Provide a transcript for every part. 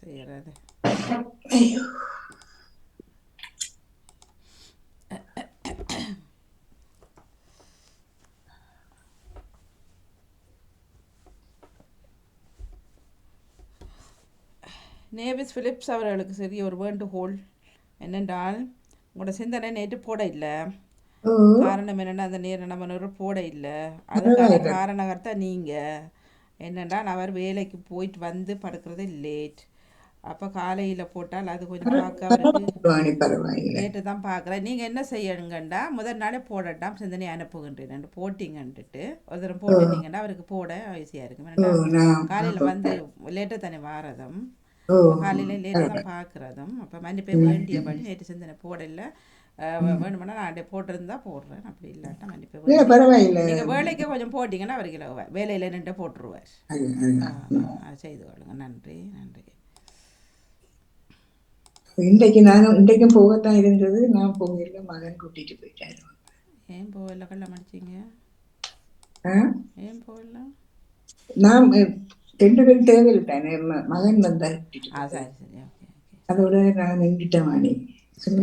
செய்யறது. Navies Philips அவர்களுக்கு சிறிய ஒரு வேண்டுகோள் என்னென்றால், உங்களோட சிந்தனை நேற்று போட இல்லை. காரணம் என்னென்னா, அந்த நேரம் நம்ம போட இல்லை. அதுக்கான காரணகர்த்தா நீங்கள் என்னென்றால், அவர் வேலைக்கு போயிட்டு வந்து படுக்கிறது லேட். அப்போ காலையில் போட்டால் அது கொஞ்சம் பார்க்க அவருக்கு லேட்டு தான் பார்க்குறேன். நீங்கள் என்ன செய்யணுங்கண்டா, முதல் நாளே போடட்டாம் சிந்தனை அனுப்புகின்றேன் போட்டிங்கன்ட்டு ஒரு தரம் போட்டுட்டீங்கன்னா அவருக்கு போட ஈஸியாக இருக்கும். காலையில் வந்து லேட்டாக தானே வாரதும், காலையில் லேட்டாக தான் பார்க்குறதும். அப்போ மன்னிப்பை வேண்டியபடி நேற்று சிந்தனை போடல. வேணுமென்னா நான் போட்டிருந்தா போடுறேன், அப்படி இல்லாட்டா மன்னிப்பை பரவாயில்லை. நீங்கள் வேலைக்கு கொஞ்சம் போட்டிங்கன்னா அவருக்கு வேலையில் நின்று போட்டுருவார். செய்து கொள்ளுங்க. நன்றி நன்றி. இன்றைக்கும் போகத்தான் இருந்தது. நான் போகல, மகன் கூட்டிட்டு போயிட்டாரு. ஏன் போகல? கல்யாணம் முடிச்சிங்க? ஏன் போகல? நான் 2 பேரும் தேவையில்லை. மகன் வந்தா அதோட நான் நின்றுட்டேன். வாணி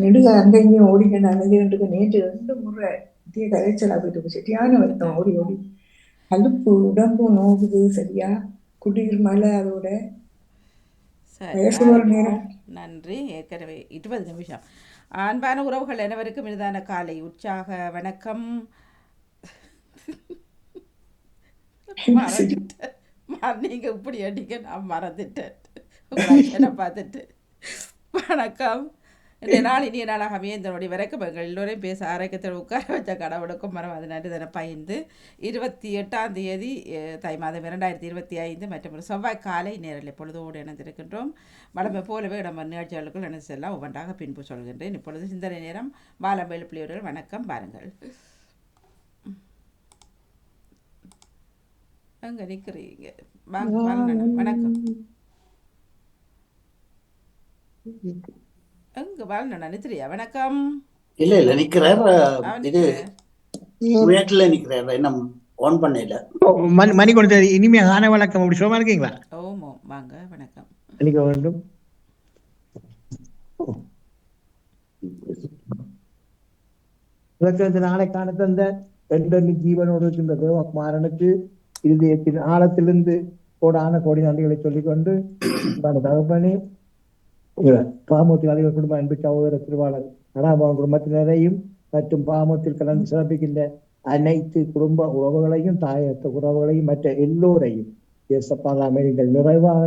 நெடுக அங்கேயும் ஓடிக்கணும் அன்னைக்கு நேற்று 2 முறை இந்திய கரைச்சலா போயிட்டு சரியான வருத்தம். ஓடி ஓடி அலுப்பு, உடம்பு நோகுது சரியா. குடிநீர் மழை, அதோட நேரம். நன்றி. ஏற்கனவே 20 நிமிஷம். அன்பான உறவுகள் அனைவருக்கும் இதுதான காலை உற்சாக வணக்கம். நீங்க இப்படி அடிக்க நான் மறந்துட்டேன் பார்த்துட்டு. வணக்கம். இந்த நாள் இனிய நாளாக அமையந்தனுடைய வரைக்கும் எல்லோரையும் பேச ஆரோக்கியத்தில் உட்கார வச்ச கடவுளுக்கும் மரம் நன்றி தன பயந்து 28ஆம் தேதி தை மாதம் 2025 மற்றும் ஒரு செவ்வாய் காலை நேரில் பொழுதோடு இணைந்திருக்கின்றோம். வளமை போலவே நம்ம நிகழ்ச்சிகளுக்குள் இணைந்து செல்லாம் ஒவ்வொன்றாக பின்பு சொல்கின்றேன். இப்பொழுது சிந்தனை நேரம். பாலம்பேல் பிள்ளையோர்கள் வணக்கம். பாருங்கள், அங்க நிற்கிறீங்க. வணக்கம். எங்க வாழ் நினைச்சிரியா? வணக்கம். இல்ல நிக்கிறார். இது வீட்டுல நிக்கிறார். என்ன ஆன் பண்ணல. மணி கொடுத்தது. இனிமே ஆன வணக்கம். அப்படி சும்மா இருக்கீங்களா? ஓமோ, வாங்க. வணக்கம். அன்னைக்கு வேண்டும் நாளை காண தந்த எண்டொல்லி ஜீவனோடு இருக்கின்ற தேவகுமாரனுக்கு இருதயத்தின் ஆழத்திலிருந்து கோடான கோடி நன்றிகளை சொல்லிக்கொண்டு தகப்பனே பாமூத்தில் அதிக குடும்ப அன்பு சகோதர திருவாளர் கடாபவன் குடும்பத்தினரையும் மற்றும் பாமூத்தில் கலந்து சிறப்பிக்கின்ற அனைத்து குடும்ப உறவுகளையும், தாயத்த உறவுகளையும், மற்ற எல்லோரையும் ஏசப்பாதாமே நீங்கள்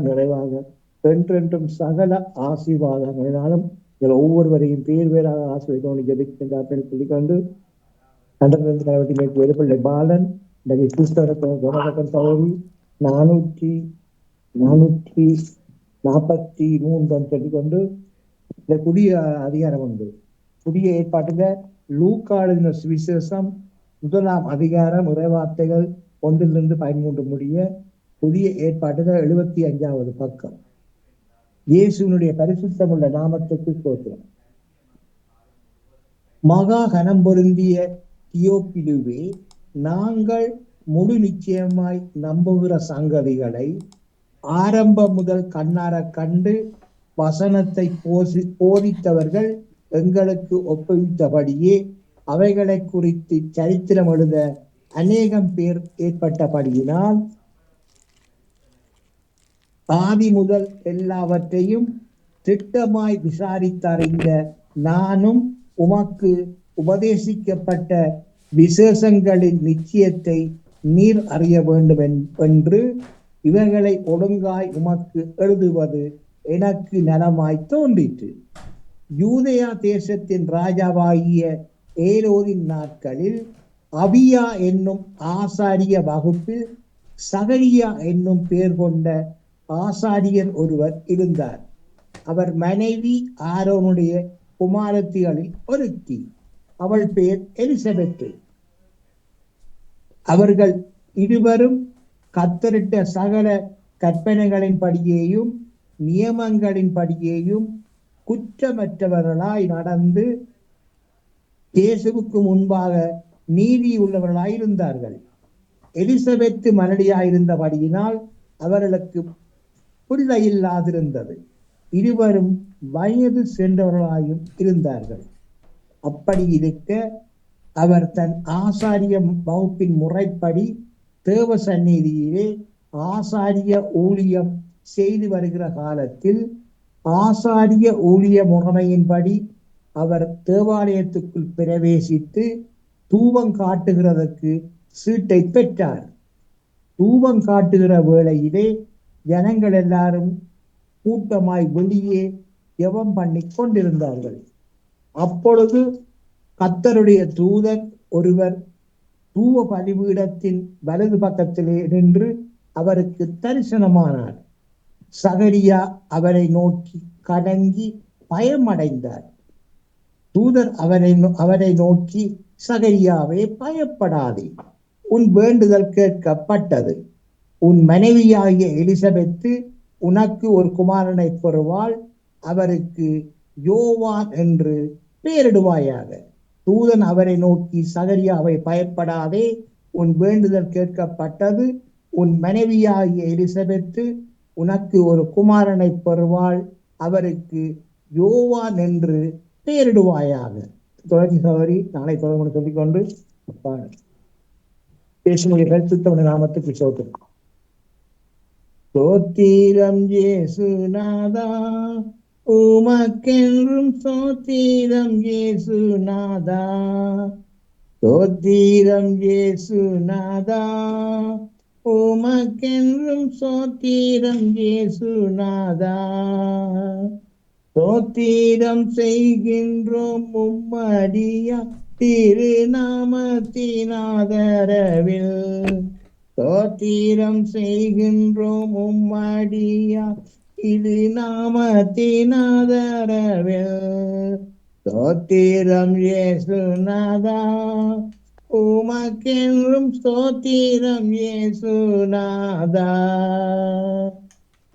நிறைவாக என்றென்றும் சகல ஆசீர்வாதங்களினாலும் இதில் ஒவ்வொருவரையும் பேர் பேராக ஆசீர்வாதம் ஜெபிக்கின்றார்கள் சொல்லிக்கொண்டு கண்டனத்தின் கலவட்டில் வெறுப்பிள்ளை பாலன் இன்றைக்கு கிறிஸ்தவ சகோதரி 443 சொல்லிக்கொண்டு இந்த புதிய அதிகாரம் உண்டு. புதிய ஏற்பாட்டுல லூக்கா எழுதின சுவிசேஷம் 1ஆம் அதிகாரம் இறைவார்த்தைகள் 1 13 முடிய புதிய ஏற்பாட்டுல 75வது பக்கம். இயேசுனுடைய பரிசுத்தமுள்ள நாமத்துக்கு ஸ்தோத்திரம். மகா கனம் பொருந்திய தியோப்பிலுவே, நாங்கள் முழு நிச்சயமாய் நம்புகிற சங்கதிகளை ஆரம்பம் முதல் கண்ணார கண்டு வசனத்தை போதித்தவர்கள் எங்களுக்கு ஒப்புவித்தபடியே அவைகளை குறித்து சரித்திரம் எழுத அநேகம் பேர் ஏற்பட்டபடியினால் ஆதி முதல் எல்லாவற்றையும் திட்டமாய் விசாரித்தறிந்த நானும் உமக்கு உபதேசிக்கப்பட்ட விசேஷங்களின் நிச்சயத்தை நீர் அறிய வேண்டும் என்று இவர்களை ஒழுங்காய் உமக்கு எழுதுவது எனக்கு நலமாய் தோன்றிற்று. யூதேயா தேசத்தின் ராஜாவாகிய ஏரோதின் நாட்களில் அபியா என்னும் ஆசாரிய வகுப்பில் சகரியா என்னும் பெயர் கொண்ட ஆசாரியர் ஒருவர் இருந்தார். அவர் மனைவி ஆரோனுடைய குமாரத்திகளில் ஒருத்தி. அவள் பெயர் எலிசபெத்து. அவர்கள் இருவரும் கத்தரிட்ட சகல கற்பனைகளின் படியேயும் நியமங்களின் படியேயும் குற்றமற்றவர்களாய் நடந்து இயேசுவுக்கு முன்பாக நீதி உள்ளவர்களாய் இருந்தார்கள். எலிசபெத்து மலடியாயிருந்தபடியினால் அவர்களுக்கு பிள்ளை இல்லாதிருந்தது. இருவரும் வயது சென்றவர்களாயும் இருந்தார்கள். அப்படி இருக்க அவர் தன் ஆசாரிய வகுப்பின் முறைப்படி தேவ சந்நிதியிலே ஆசாரிய ஊழியம் செய்து வருகிற காலத்தில் ஆசாரிய ஊழிய முறைமையின்படி அவர் தேவாலயத்துக்குள் பிரவேசித்து தூபம் காட்டுகிறதற்கு சீட்டை பெற்றார். தூபம் காட்டுகிற வேளையிலே ஜனங்கள் எல்லாரும் கூட்டமாய் வெளியே ஜெபம் பண்ணி கொண்டிருந்தார்கள். அப்பொழுது கர்த்தருடைய தூதன் ஒருவர் தூவ பலிபீடத்தின் வலது பக்கத்திலே நின்று அவருக்கு தரிசனமானார். சகரியா அவரை நோக்கி கலங்கி பயமடைந்தார். தூதர் அவரை நோக்கி, சகரியாவே, பயப்படாதே, உன் வேண்டுதல் கேட்கப்பட்டது. உன் மனைவியாகிய எலிசபெத்து உனக்கு ஒரு குமாரனை பெறுவாள். அவருக்கு யோவான் என்று பெயரிடுவாயாக. தூதன் அவரை நோக்கி, சகரியாவை, பயப்படாதே, உன் வேண்டுதல் கேட்கப்பட்டது. உன் மனைவியாகிய எலிசபெத்து உனக்கு ஒரு குமாரனை பெறுவாள். அவருக்கு யோவான் என்று பெயரிடுவாயாக. தொடர்ச்சி சகோதரி நாளை தொடர்பு சொல்லிக்கொண்டு பேசுகிறீர்கள். சுத்தமன நாமத்துக்கு சோத்திரம். சோத்திரம் இயேசுநாதா, உமக்கென்றும் சோத்திரம் இயேசுநாதா. சோத்திரம் இயேசுநாதா, உமக்கென்றும் சோத்திரம் இயேசுநாதா. சோத்திரம் செய்கின்றோம் உம்மடியா திருநாமத்தினாதரவில். சோத்திரம் செய்கின்றோம் உம்மடியா இது நாமத்தினாதரவில். சோத்திரம் இயேசுநாதா, உமக்கென்றும் ஸ்தோத்திரம் இயேசுநாதா.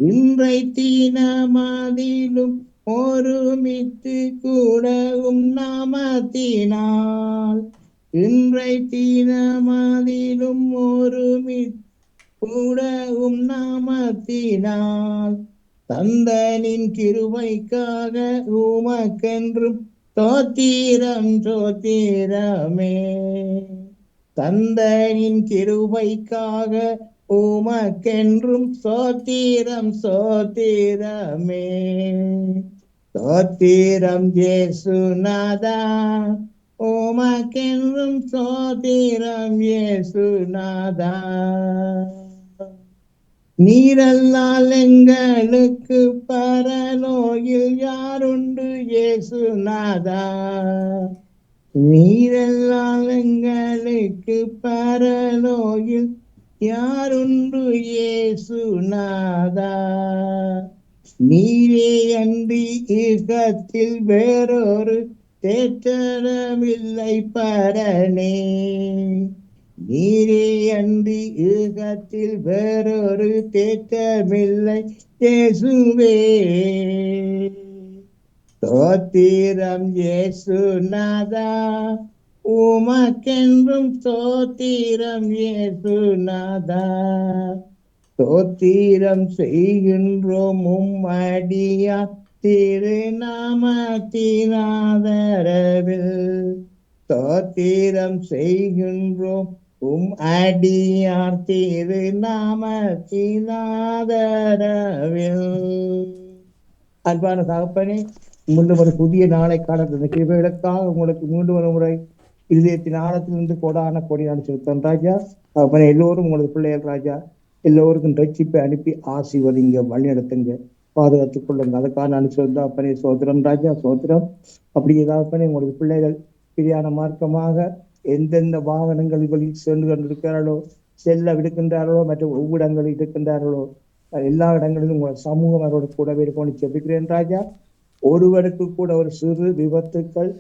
இன்றை தீனமதிலும் ஒருமித்து கூடவும் நாமத்தினால். இன்றை தீனமதிலும் ஒருமித்து கூடவும் நாமத்தினால். தந்தனின் கிருபைக்காக உமக்கென்றும் ஸ்தோத்திரம் ஸ்தோத்திரமே. தந்தனின் கிருபைக்காக உமக்கென்றும் ஸ்தோத்திரம் ஸ்தோத்திரமே. ஸ்தோத்திரம் இயேசுநாதா, உமக்கென்றும் ஸ்தோத்திரம் இயேசுநாதா. நீரல்லால் எங்களுக்கு பரலோகில் யாருண்டு இயேசுநாதா. நீரல்லால் எங்களுக்கு பரலோகில் யாருண்டு இயேசுநாதா. நீரே அன்றி ஈகத்தில் வேறொரு தேற்றமில்லை பரனே. நீரே அன்றி ஈகத்தில் வேறொரு தேற்றமில்லை இயேசுவே. ஸ்தோத்திரம் இயேசுநாதா, உமக்கென்றும் ஸ்தோத்திரம் இயேசுநாதா. ஸ்தோத்திரம் செய்கின்றோம் உம்மடியா திருநாமத்தினாதரவில். ஸ்தோத்திரம் செய்கின்றோம் அடியார் திருநாமத்தினாதரவில். அன்பான தகப்பனே, மீண்டும் ஒரு புதிய நாளை காண கிருபைகளுக்காக உங்களுக்கு மீண்டும் ஒரு முறை இதயத்தின் ஆழத்திலிருந்து கோடான கோடியான செலுத்தன் ராஜா. தகப்பனே, எல்லோரும் உங்களது பிள்ளைகள் ராஜா. எல்லோருக்கும் ரட்சிப்பை அனுப்பி ஆசீர்வதிங்க, வழி நடத்துங்க, பாதுகாத்துக் கொள்ளுங்க. அதுக்கான அனுசரித்தா அப்பனே சோத்திரம் ராஜா, சோத்திரம். அப்படி ஏதாவது உங்களது பிள்ளைகள் பிரியான மார்க்கமாக எந்தெந்த வாகனங்களில் சென்று கொண்டிருக்கிறார்களோ, செல்ல விடுக்கின்றார்களோ, மற்ற ஒவ்விடங்களில் இருக்கின்றார்களோ, எல்லா இடங்களிலும் உங்கள் சமூகம் அவரோடு கூடவே இருக்கணும் செபிக்கிறேன் ராஜா. ஒருவருக்கு கூட ஒரு சிறு விபத்துக்கள்,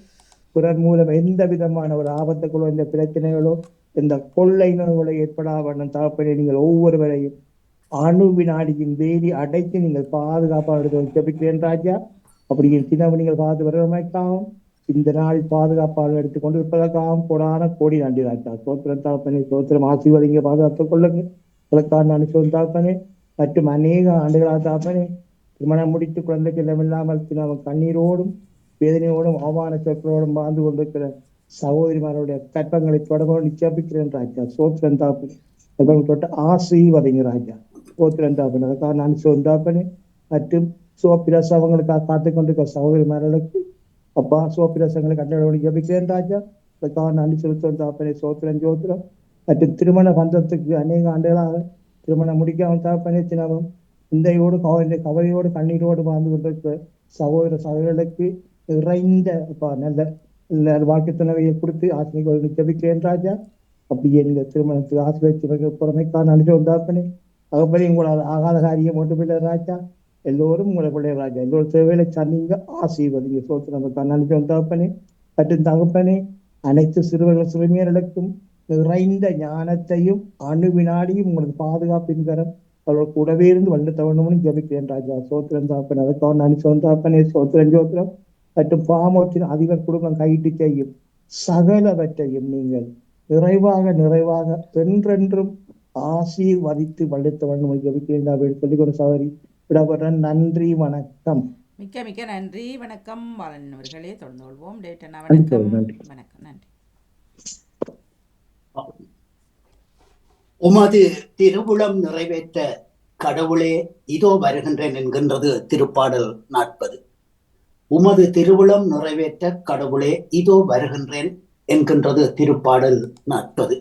பிறர் மூலம் எந்த விதமான ஒரு ஆபத்துகளோ, இந்த பிரச்சனைகளோ, இந்த கொள்ளை நோய்களை ஏற்படாத தகப்பனே, நீங்கள் ஒவ்வொருவரையும் அணு வினாடியின் வேலி அடைத்து நீங்கள் பாதுகாப்பாக ஜெபிக்கிறேன் ராஜா. அப்படி தினமும் நீங்கள் பார்த்து வருவதற்காகவும் இந்த நாள் பாதுகாப்பாக எடுத்துக் கொண்டு இருப்பதற்காகவும் கோடான கோடி நன்றி ராஜா. சோத்திரம் தகப்பனே, சோத்திரம். ஆசீர்வதிங்க, பாதுகாத்துக் கொள்ளுங்க. அதற்கான அனுசோதம் தகப்பனே. மற்றும் அநேக ஆண்டுகளாக தகப்பனே திருமணம் முடித்து குழந்தைக்கு இடமில்லாமல் அவன் கண்ணீரோடும் வேதனையோடும் அவமான சொற்களோடும் வாழ்ந்து கொண்டிருக்கிற சகோதரிமாருடைய கற்பங்களை தொடர்போடு நிச்சயிக்கிறேன் ராஜா. சோத்திரன் தாப்பனே தொட்டு ஆசீர்வதிங்க ராஜா. சோத்திரன் தாப்பனே அதுக்காக நான் சொந்தாப்பனே மற்றும் சோப்பிரசம் அவங்களுக்காக காத்து கொண்டிருக்கிற சகோதரிமார்களுக்கு அப்பா சோப்பிரசங்களை கண்டவர்களை ஜபிக்கிறேன் ராஜா. அதுக்காக நன்றி செலுத்தும் தாப்பனே. சோத்திரம் ஜோத்திரம் மற்றும் திருமண பந்தத்துக்கு அநேக ஆண்டுகளாக திருமணம் முடிக்காமல் தாப்பனே தினமும் இந்தையோடு கவலையோடு கண்ணீரோடு வாழ்ந்து கொண்டிருக்கிற சகோதரர்களுக்கு நிறைந்த நல்ல வாழ்க்கை துணைவையை கொடுத்து ஆசிரியர்கள் ஜபிக்கிறேன் ராஜா. அப்படியே நீங்க திருமணத்துக்கு ஆசிரியர் புறமைக்கான அனுபவம் தாப்பனே. அகப்படி உங்களால் ஆகாத காரியம் ஒன்றுமில்லை ராஜா. எல்லோரும் உங்களை பிள்ளை ராஜா. எல்லோரும் தேவையில சந்திங்க ஆசீர்வதிங்க. சோத்திரங்களுக்கான அனுபவம் தாப்பனே. மற்றும் தகப்பனே அனைத்து சிறுவர்கள் சிறுமியர்களுக்கும் நிறைந்த ஞானத்தையும் அணுவினாடியும் உங்களது பாதுகாப்பின் கரம் அவர்கள் கூடவே இருந்து வல்ல தவணமும் ஜபிக்கிறேன் ராஜா. சோத்திரம் தாப்பனே. அதுக்காக அனுபவம் தாப்பனே. சோத்திரம் ஜோத்திரம் மற்றும் பாமோத்தின் அதிபர் குடும்பம் கையிட்டு செய்யும் சகலவற்றையும் நீங்கள் நிறைவாக என்றென்றும் ஆசீர்வதித்து வளர்த்த வண்ணம் ஜபிக்கிறேன் சொல்லிக் கொண்டு சகோதரி விடப்படுற. நன்றி வணக்கம். மிக்க மிக்க நன்றி வணக்கம் பாலன் அவர்களே. தொடர்ந்து கொள்வோம். டேட்டனா வணக்கம். வணக்கம் நன்றி. உமது திருவுளம் நிறைவேற்ற கடவுளே இதோ வருகின்றேன் என்கின்றது திருப்பாடல் 40. உமது திருவுளம் நிறைவேற்ற கடவுளே இதோ வருகின்றேன் என்கின்றது திருப்பாடல் 40.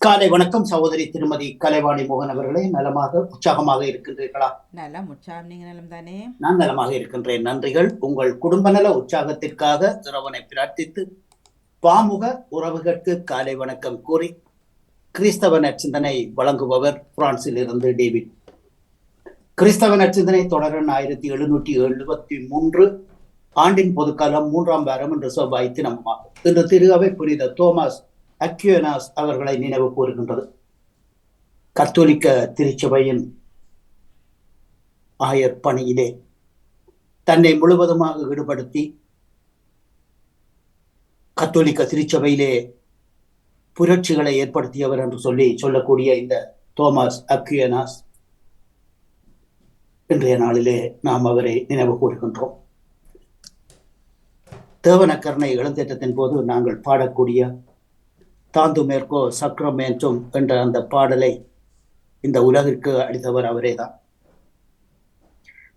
காலை வணக்கம் சகோதரி திருமதி கலைவாணி மோகன் அவர்களே. நலமாக உற்சாகமாக இருக்கின்றீர்களா? நலம் உற்சாகம். நீங்க நலம் தானே? நான் நலமாக இருக்கின்றேன். நன்றிகள். உங்கள் குடும்ப நல உற்சாகத்திற்காக இறைவனை பிரார்த்தித்து பாமுக உறவுகளுக்கு காலை வணக்கம் கூறி கிறிஸ்தவ நற்சிந்தனை வழங்குபவர் பிரான்சில் இருந்து டேவிட். கிறிஸ்தவ நற்சிந்தனை தொடர 1773 ஆண்டின் பொதுக்காலம் 3ஆம் வாரம் என்று செவ்வாய் தினமாகும். இன்று திருஅவை புனித தோமஸ் அக்யூனாஸ் அவர்களை நினைவு கூறுகின்றது. கத்தோலிக்க திருச்சபையின் ஆயர் பணியிலே தன்னை முழுவதுமாக ஈடுபடுத்தி கத்தோலிக்க திருச்சபையிலே புரட்சிகளை ஏற்படுத்தியவர் என்று சொல்லக்கூடிய இந்த தோமஸ் அக்யூனாஸ் இன்றைய நாளிலே நாம் அவரை நினைவு கூறுகின்றோம். தேவன கருணை இளந்தேற்றத்தின் போது நாங்கள் பாடக்கூடிய தாந்து மேற்கோ சக்ரமேன்றும் என்ற அந்த பாடலை இந்த உலகிற்கு அளித்தவர் அவரேதான்.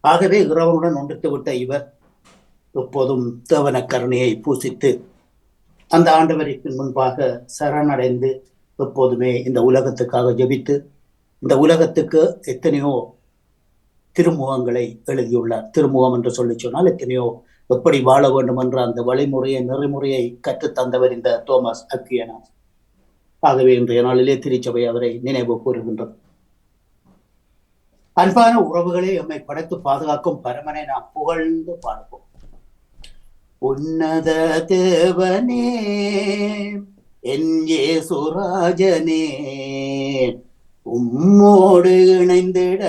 ஆகவே இறைவனுடன் ஒன்றித்து விட்ட இவர் எப்போதும் தேவன கருணையை பூசித்து அந்த ஆண்டவருக்கு முன்பாக சரணடைந்து எப்போதுமே இந்த உலகத்துக்காக ஜெபித்து இந்த உலகத்துக்கு எத்தனையோ திருமுகங்களை எழுதியுள்ளார். திருமுகம் என்று சொல்லி சொன்னால் எத்தனையோ எப்படி வாழ வேண்டும் என்ற அந்த வழிமுறையை நெறிமுறையை கற்றுத்தந்தவர் இந்த தோமஸ் அக்யூனாஸ். ஆகவே இன்றைய நாளிலே திருச்சபை அவரை நினைவு கூறுகின்றது. அன்பான உறவுகளே, எம்மை படைத்து பாதுகாக்கும் பரமனை நாம் புகழ்ந்து பார்ப்போம். உன்னத தேவனே என் இயேசுராஜனே உம்மோடு இணைந்திட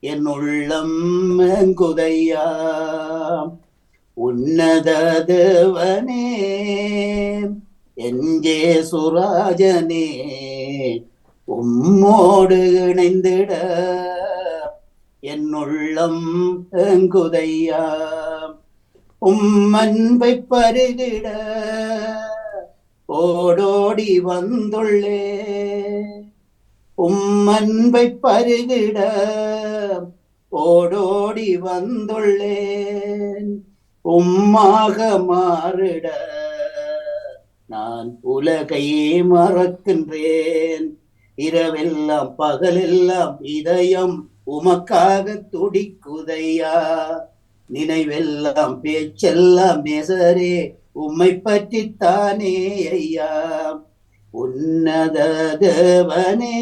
என் உள்ளம் எங்குதையா. உன்னத தேவனே என் இயேசுராஜனே உம்மோடு இணைந்திட என் உள்ளம் எங்குதையா. அன்பை பருகிட ஓடோடி வந்துள்ளே. அன்பை பருகிட ஓடோடி வந்துள்ளேன். உம்மாக மாறிட நான் உலகையே மறக்கின்றேன். இரவெல்லாம் பகலெல்லாம் இதயம் உமக்காக துடிக்குதையா. நினைவெல்லாம் பேச்செல்லாம் நேசரே உம்மை பற்றித்தானே ஐயா. உன்னத தேவனே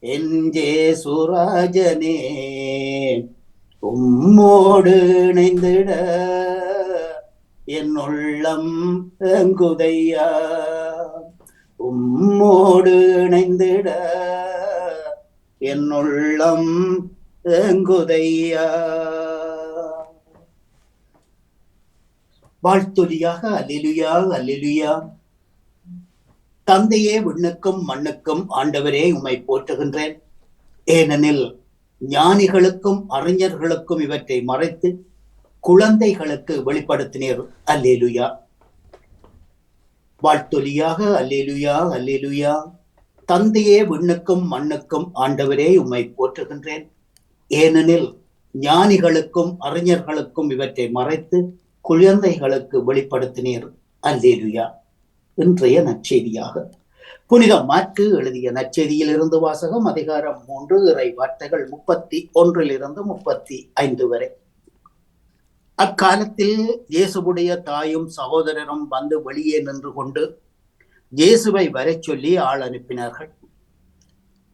என் இயேசுராஜனே உம்மோடு இணைந்திட என் உள்ளம் எங்குதையா. உம்மோடு இணைந்திட என் உள்ளம் எங்குதையா. வாழ்த்தொலியாக அல்லேலூயா அல்லேலூயா. தந்தையே, விண்ணுக்கும் மண்ணுக்கும் ஆண்டவரே உம்மை போற்றுகின்றேன். ஏனெனில் ஞானிகளுக்கும் அறிஞர்களுக்கும் இவற்றை மறைத்து குழந்தைகளுக்கு வெளிப்படுத்தினீர். அல்லேலுயா. வாழ்த்தொலியாக அல்லேலுயா அல்லேலுயா. தந்தையே, விண்ணுக்கும் மண்ணுக்கும் ஆண்டவரே, உம்மை போற்றுகின்றேன். ஏனெனில் ஞானிகளுக்கும் அறிஞர்களுக்கும் இவற்றை மறைத்து குழந்தைகளுக்கு வெளிப்படுத்தினீர். அல்லேலுயா. இன்றைய நற்செய்தியாக புனித மாற்கு எழுதிய நற்செய்தியிலிருந்து வாசகம். அதிகாரம் 3, இறை வார்த்தைகள் 31 35 வரை. அக்காலத்தில் இயேசுவுடைய தாயும் சகோதரரும் வந்து வெளியே நின்று கொண்டு இயேசுவை வரச் சொல்லி ஆள் அனுப்பினார்கள்.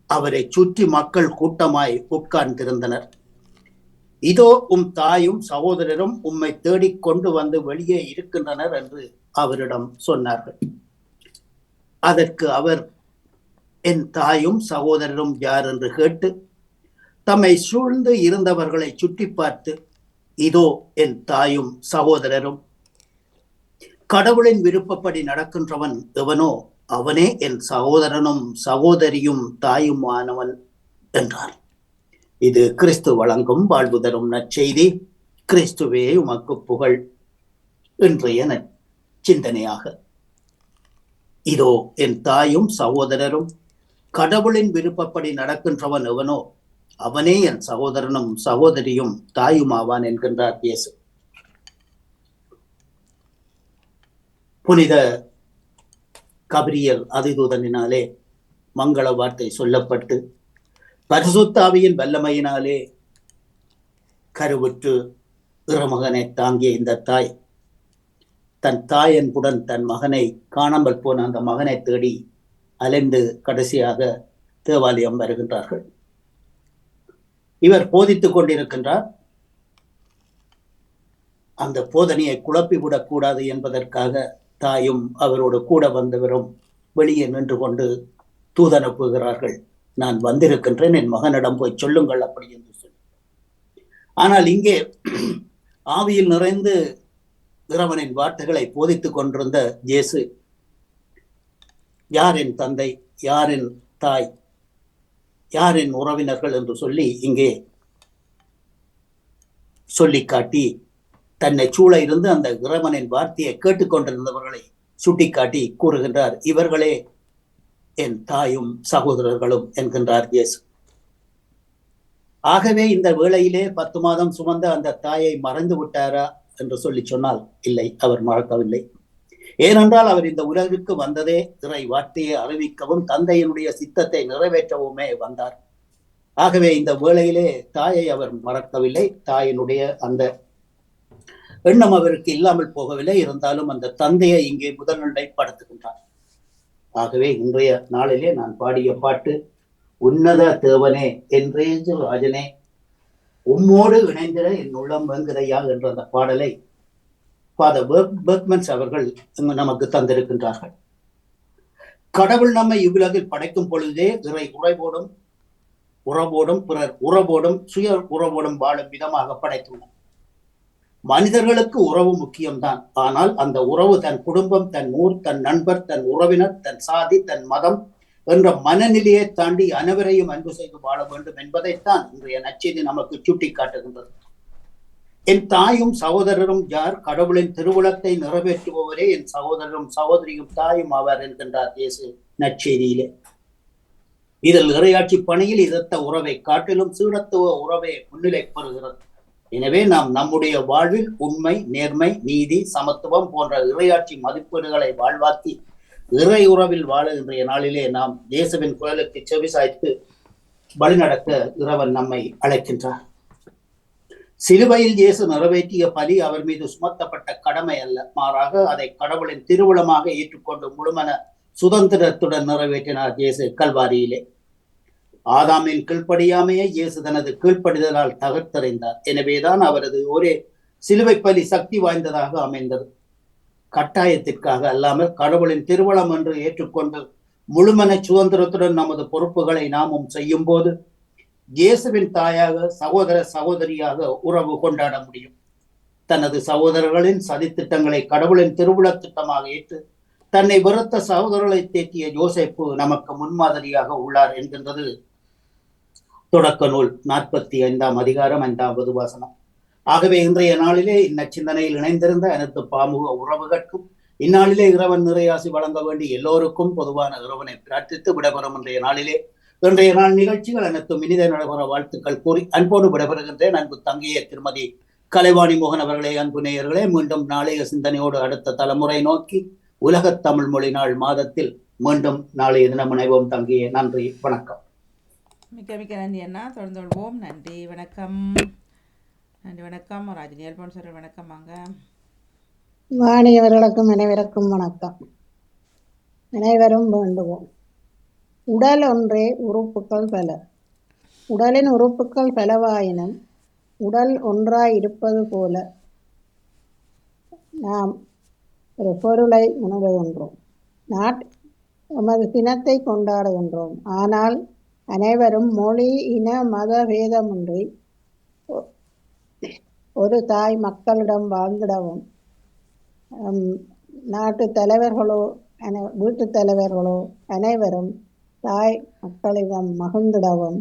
அவரை சுற்றி மக்கள் கூட்டமாய் உட்கார்ந்திருந்தனர். இதோ உம் தாயும் சகோதரரும் உம்மை தேடிக் கொண்டு வந்து வெளியே இருக்கின்றனர் என்று அவரிடம் சொன்னார்கள். அதற்கு அவர், என் தாயும் சகோதரரும் யார் என்று கேட்டு தம்மை சூழ்ந்து இருந்தவர்களை சுற்றி பார்த்து, இதோ என் தாயும் சகோதரரும், கடவுளின் விருப்பப்படி நடக்கின்றவன் எவனோ அவனே என் சகோதரனும் சகோதரியும் தாயுமானவன் என்றார். இது கிறிஸ்து வழங்கும் வாழ்வு தரும் நற்செய்தி. கிறிஸ்துவே உமக்கு புகழ். இன்றைய சிந்தனையாக, இதோ என் தாயும் சகோதரரும், கடவுளின் விருப்பப்படி நடக்கின்றவன் எவனோ அவனே என் சகோதரனும் சகோதரியும் தாயுமாவான் என்கின்றார் இயேசு. புனித கபிரியல் அதிதூதனினாலே மங்கள வார்த்தை சொல்லப்பட்டு பரிசுத்த ஆவியின் வல்லமையினாலே கருவுற்று இறமகனை தாங்கிய இந்த தாய் தன் தாய் அன்புடன் தன் மகனை, காணாமல் போன அந்த மகனை தேடி அலைந்து கடைசியாக தேவாலயம் வருகின்றார்கள். இவர் போதித்துக் கொண்டிருக்கின்றார். அந்த போதனையை குழப்பிவிடக் கூடாது என்பதற்காக தாயும் அவரோடு கூட வந்தவரும் வெளியே நின்று கொண்டு தூதனுப்புகிறார்கள். நான் வந்திருக்கின்றேன், என் மகனிடம் போய் சொல்லுங்கள் அப்படி என்று சொல்லி. ஆனால் இங்கே ஆவியில் நிறைந்து இறைவனின் வார்த்தைகளை போதித்துக் கொண்டிருந்த இயேசு, யார் என் தந்தை, யார் என் தாய், யார் என் உறவினர்கள் என்று சொல்லி இங்கே சொல்லி காட்டி, தன்னை சூழ இருந்து அந்த இறைவனின் வார்த்தையை கேட்டுக்கொண்டிருந்தவர்களை சுட்டிக்காட்டி கூறுகின்றார், இவர்களே என் தாயும் சகோதரர்களும் என்கின்றார் இயேசு. ஆகவே இந்த வேளையிலே 10 மாதம் சுமந்த அந்த தாயை மறந்து விட்டாரா என்று சொல்லி சொன்னால் இல்லை, அவர் மறக்கவில்லை. ஏனென்றால் அவர் இந்த உலகிற்கு வந்ததே இறை வார்த்தையை அறிவிக்கவும் தந்தையினுடைய சித்தத்தை நிறைவேற்றவுமே வந்தார். ஆகவே இந்த வேளையிலே தாயை அவர் மறக்கவில்லை. தாயினுடைய அந்த எண்ணம் அவருக்கு இல்லாமல் போகவில்லை. இருந்தாலும் அந்த தந்தையை இங்கே முதல்நிலைப்படுத்துகின்றார். ஆகவே இன்றைய நாளிலே நான் பாடிய பாட்டு, உன்னத தேவனே என்றேஞ்சு ராஜனே உம்மோடு இணைந்திட என் உள்ளம் வெங்குதையா என்ற அந்த பாடலை ஃபாதர் பெர்க்மன்ஸ் அவர்கள் நமக்கு தந்திருக்கின்றார்கள். கடவுள் நம்மை இவ்வுலகில் படைக்கும் பொழுதே இறை உறவோடும் பிறர் உறவோடும் சுய உறவோடும் வாழும் விதமாக படைத்துள்ளார். மனிதர்களுக்கு உறவு முக்கியம்தான். ஆனால் அந்த உறவு தன் குடும்பம், தன் ஊர், தன் நண்பர், தன் உறவினர், தன் சாதி, தன் மதம் என்ற மனநிலையை தாண்டி அனைவரையும் அன்பு செய்து வாழ வேண்டும் என்பதைத்தான் இன்றைய நற்செய்தி நமக்கு சுட்டி காட்டுகின்றது. என் தாயும் சகோதரரும் யார்? கடவுளின் திருவுளத்தை நிறைவேற்றுபவரே என் சகோதரரும் சகோதரியும் தாயும் ஆவார் என்கின்றார் இயேசு நற்செய்தியிலே. இதில் இறையாட்சி பணியில் இதத்த உறவை காட்டிலும் சீடத்துவ உறவை முன்னிலை பெறுகிறது. எனவே நாம் நம்முடைய வாழ்வில் உண்மை, நேர்மை, நீதி, சமத்துவம் போன்ற இறையாட்சி மதிப்பீடுகளை வாழ்வாக்கி இறை உறவில் வாழ இன்றைய நாளிலே நாம் இயேசுவின் குரலுக்கு செவிசாய்த்து வழிநடக்க இறைவன் நம்மை அழைக்கின்றார். சிலுவையில் இயேசு நிறைவேற்றிய பலி அவர் மீது சுமத்தப்பட்ட கடமை அல்ல, மாறாக அதை கடவுளின் திருவுளமாக ஏற்றுக்கொண்டு முழுமன சுதந்திரத்துடன் நிறைவேற்றினார் இயேசு கல்வாரியிலே. ஆதாமின் கீழ்ப்படியாமையை இயேசு தனது கீழ்ப்படிதலால் தகர்த்தறிந்தார். எனவேதான் அவரது ஒரே சிலுவை பலி சக்தி வாய்ந்ததாக அமைந்தது. கட்டாயத்திற்காக அல்லாமல் கடவுளின் திருவளம் என்று ஏற்றுக்கொண்டு முழுமன சுதந்திரத்துடன் நமது பொறுப்புகளை நாமும் செய்யும் போது இயேசுவின் தாயாக, சகோதர சகோதரியாக உறவு கொண்டாட முடியும். தனது சகோதரர்களின் சதித்திட்டங்களை கடவுளின் திருவுள திட்டமாக ஏற்று தன்னை வெறுத்த சகோதரர்களை தேற்றிய யோசேப்பு நமக்கு முன்மாதிரியாக உள்ளார் என்கின்றது தொடக்க நூல் 45ஆம் அதிகாரம் 5வது வசனம். ஆகவே இன்றைய நாளிலே இந்நச்சிந்தனையில் இணைந்திருந்த அனைத்து பாமுக உறவுகளுக்கும் இந்நாளிலே இறைவன் நிறையாசி வழங்க வேண்டி எல்லோருக்கும் பொதுவான இறைவனை பிரார்த்தித்து விடைபெறும் இன்றைய நாள் நிகழ்ச்சிகள் அனைத்தும் இனித நடைபெற வாழ்த்துக்கள் கூறி அன்போடு விடைபெறுகின்றேன். அன்பு தங்கையே திருமதி கலைவாணி மோகன் அவர்களே, அன்பு நேயர்களே, மீண்டும் நாளைய சிந்தனையோடு அடுத்த தலைமுறை நோக்கி உலகத் தமிழ் மொழி நாள் மாதத்தில் மீண்டும் நாளைய தினம் இணைவோம். தங்கியே, நன்றி, வணக்கம். மிக்க மிக்க நன்றி அண்ணா. தொடர்ந்து கொள்வோம். நன்றி, வணக்கம். நன்றி, வணக்கம். ராஜினி அல்போன்ஸ் அவர்கள் வணக்கம். வாங்க. வாணியவர்களுக்கும் அனைவருக்கும் வணக்கம். அனைவரும் வேண்டுவோம். உடல் ஒன்றே, உறுப்புகள் பல. உடலின் உறுப்புகள் பலவாயினும் உடல் ஒன்றாய் இருப்பது போல நாம் ஒரு பொருளை உணர்கின்றோம். நமது தினத்தை கொண்டாடுகின்றோம். ஆனால் அனைவரும் மொழி, இன, மத பேதமின்றி ஒரு தாய் மக்களிடம் வாழ்ந்திடவும், நாட்டு தலைவர்களோ வீட்டு தலைவர்களோ அனைவரும் தாய் மக்களிடம் மகிழ்ந்திடவும்,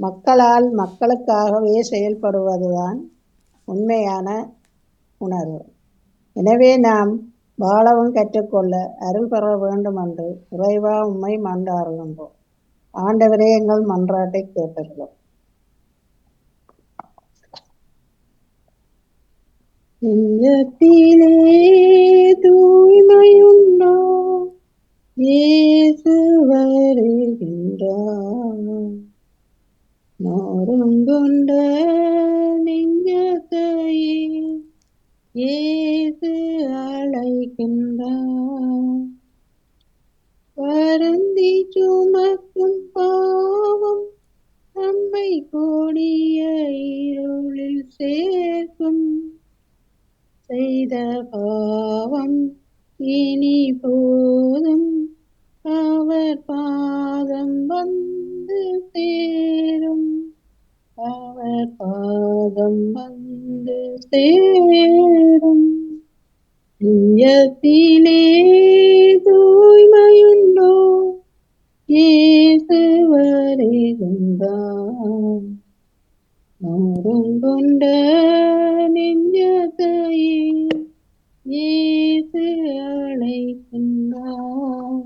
மக்களால் மக்களுக்காகவே செயல்படுவதுதான் உண்மையான உணர்வு. எனவே நாம் வாழவும் கற்றுக்கொள்ள அருள் பெற வேண்டும் என்று இறைவா உம்மை மன்றாடுகின்றோம். ஆண்டவரே, எங்கள் மன்றாட்டை கேட்டருளும். நெஞ்சத்திலே தூய்மையுண்டோ, இயேசு வருகின்றார். நோருங்கொண்ட நெஞ்சத்தையே இயேசு அழைக்கின்றார். வருந்தி சுமக்கும் பாவம் நம்மை கொடிய இருளில் சேர்க்கும். செய்த பாவம் இனி போதும், அவர் பாதம் வந்து சேரும். அவர் பாதம் வந்து சேரும். நெஞ்சத்திலே தூய்மையுண்டோ, இயேசு வருகின்றார். நோருங்கொண்ட நெஞ்சத்தையே இயேசு அழைக்கின்றார்.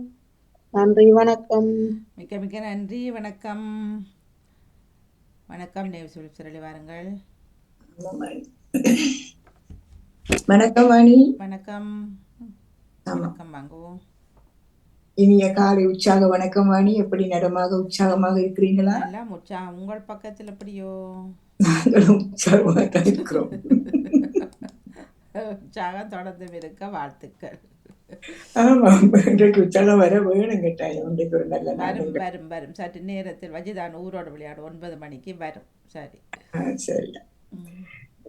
நன்றி, வணக்கம். மிக்க மிக்க நன்றி, வணக்கம். வணக்கம். சொல்லி வாருங்கள். வணக்கம் வாணி. வணக்கம். வணக்கம், வாங்குவோம். இனிய காலை உற்சாக வணக்கம் வாணி. எப்படி நலமாக உற்சாகமாக இருக்கிறீங்களா? எல்லாம் உற்சாகம். உங்கள் பக்கத்தில் எப்படியோ? நாங்களும் உற்சாகமாக தான் இருக்கிறோம். உற்சாகம் தொடர்ந்து இருக்க வாழ்த்துக்கள். ஆமா, இன்றைக்கு உற்சாகம் வர வேணும் கேட்டாயும். இன்றைக்கு ஒரு நல்ல வரும் வரும் வரும். சற்று நேரத்தில் வஜிதான் ஊரோட விளையாடு 9 மணிக்கு வரும். சரி, சரி.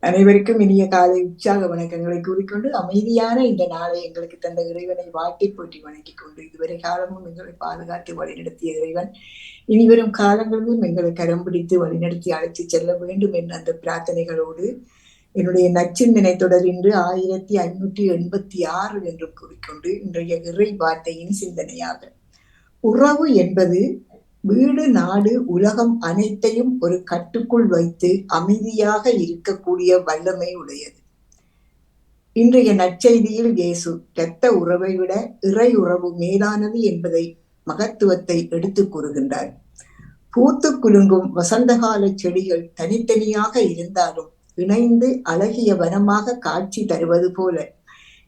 அனைவருக்கும் இனிய காலை உற்சாக வணக்கங்களை கூறிக்கொண்டு, அமைதியான இந்த நாளை எங்களுக்கு தந்த இறைவனை வாட்டி போட்டி வணங்கிக் கொண்டு, இதுவரை காலமும் எங்களை பாதுகாத்து வழிநடத்திய இறைவன் இனிவரும் காலங்களிலும் எங்களை கரம் பிடித்து வழிநடத்தி அழைத்து செல்ல வேண்டும் என்ற அந்த பிரார்த்தனைகளோடு என்னுடைய நச்சிந்தனை தொடர் இன்று 1586 என்று கூறிக்கொண்டு, இன்றைய இறை வார்த்தையின் சிந்தனையாக, உறவு என்பது வீடு, நாடு, உலகம் அனைத்தையும் ஒரு கட்டுக்குள் வைத்து அமைதியாக இருக்கக்கூடிய வல்லமை உடையது. இன்றைய நற்செய்தியில் இயேசு இரத்த உறவை விட இறை உறவு மேலானது என்பதை மகத்துவத்தை எடுத்து கூறுகின்றார். பூத்து குலுங்கும் வசந்தகால செடிகள் தனித்தனியாக இருந்தாலும் இணைந்து அழகிய வனமாக காட்சி தருவது போல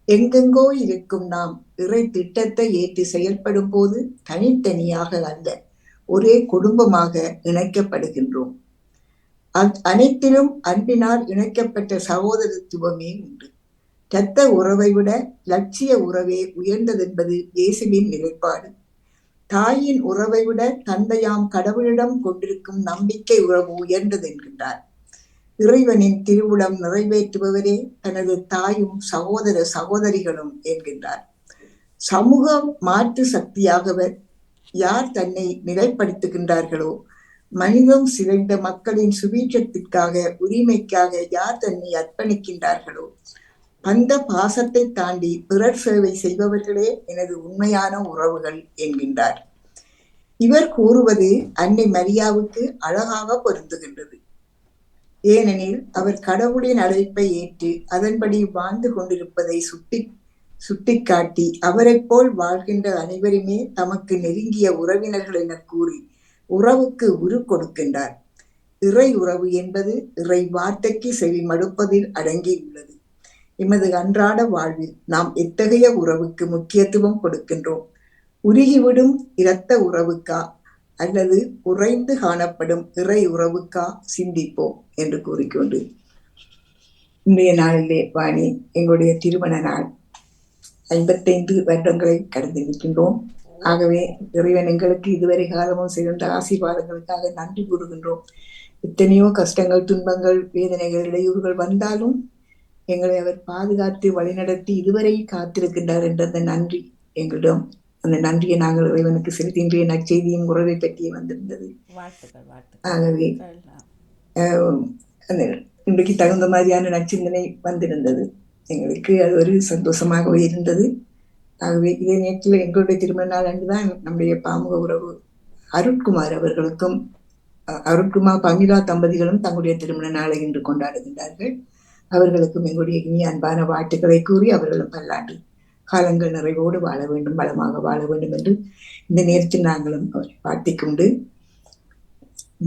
எங்கெங்கோ இருக்கும் நாம் இறை திட்டத்தை ஏற்று செயல்படும் போது தனித்தனியாக அல்ல, ஒரே குடும்பமாக இணைக்கப்படுகின்றோம். அனைத்திலும் அன்பினால் இணைக்கப்பட்ட சகோதரத்துவமே உண்டு. இரத்த உறவை விட லட்சிய உறவே உயர்ந்ததென்பது இயேசுவின் நிலைப்பாடு. தாயின் உறவை விட தந்தையாம் கடவுளிடம் கொண்டிருக்கும் நம்பிக்கை உறவு உயர்ந்தது என்கின்றார். இறைவனின் திருவுளம் நிறைவேற்றுபவரே தனது தாயும் சகோதர சகோதரிகளும் என்கின்றார். சமூக மாற்று சக்தியாகவர் யார் தன்னை நிலைப்படுத்துகின்றார்களோ, மனிதம் சிதைந்த மக்களின் சுபீட்சத்திற்காக, உரிமைக்காக யார் தன்னை அர்ப்பணிக்கின்றார்களோ, அந்த பாசத்தை தாண்டி பிறர் சேவை செய்பவர்களே எனது உண்மையான உறவுகள் என்கின்றார். இவர் கூறுவது அன்னை மரியாவுக்கு அழகாக பொருந்துகின்றது. ஏனெனில் அவர் கடவுளின் அழைப்பை ஏற்று அதன்படி வாழ்ந்து கொண்டிருப்பதை சுட்டிக்காட்டி அவரைப் போல் வாழ்கின்ற அனைவருமே தமக்கு நெருங்கிய உறவினர்கள் என கூறி உறவுக்கு உரு கொடுக்கின்றார். இறை உறவு என்பது இறை வார்த்தைக்கு செவி மடுப்பதில் அடங்கியுள்ளது. எமது அன்றாட வாழ்வில் நாம் எத்தகைய உறவுக்கு முக்கியத்துவம் கொடுக்கின்றோம்? உருகிவிடும் இரத்த உறவுக்கா அல்லது உறைந்து காணப்படும் இறை உறவுக்கா சிந்திப்போம் என்று கூறிக்கொண்டு இன்றைய நாளிலே வாணி, எங்களுடைய திருமண நாள் 55 வருடங்களை கடந்து நிற்கின்றோம். ஆகவே இறைவன் எங்களுக்கு இதுவரை காலமும் சிறந்த ஆசீர்வாதங்களுக்காக நன்றி கூறுகின்றோம். எத்தனையோ கஷ்டங்கள், துன்பங்கள், வேதனைகள், இடையூறுகள் வந்தாலும் எங்களை அவர் பாதுகாத்து வழிநடத்தி இதுவரை காத்திருக்கின்றார் என்ற அந்த நன்றி எங்களிடம். அந்த நன்றியை நாங்கள் இறைவனுக்கு செலுத்தின்ற நற்செய்தியும் உறவை பற்றியே வந்திருந்தது. ஆகவே இன்றைக்கு தகுந்த மாதிரியான நற்சிந்தனை வந்திருந்தது. எங்களுக்கு அது ஒரு சந்தோஷமாகவே இருந்தது. ஆகவே இதே நேரத்தில் எங்களுடைய திருமண நாள் அன்றுதான் நம்முடைய பாமுக உறவு அருட்குமார் அவர்களுக்கும் அருட்குமார் பமிலா தம்பதிகளும் தங்களுடைய திருமண நாளை இன்று கொண்டாடுகின்றார்கள். அவர்களுக்கும் எங்களுடைய இனிய அன்பான வாழ்த்துக்களை கூறி அவர்களும் பல்லாண்டு காலங்கள் நிறைவோடு வாழ வேண்டும், வளமாக வாழ வேண்டும் என்று இந்த நேரத்தில் நாங்களும் அவரை வாழ்த்திக் கொண்டு,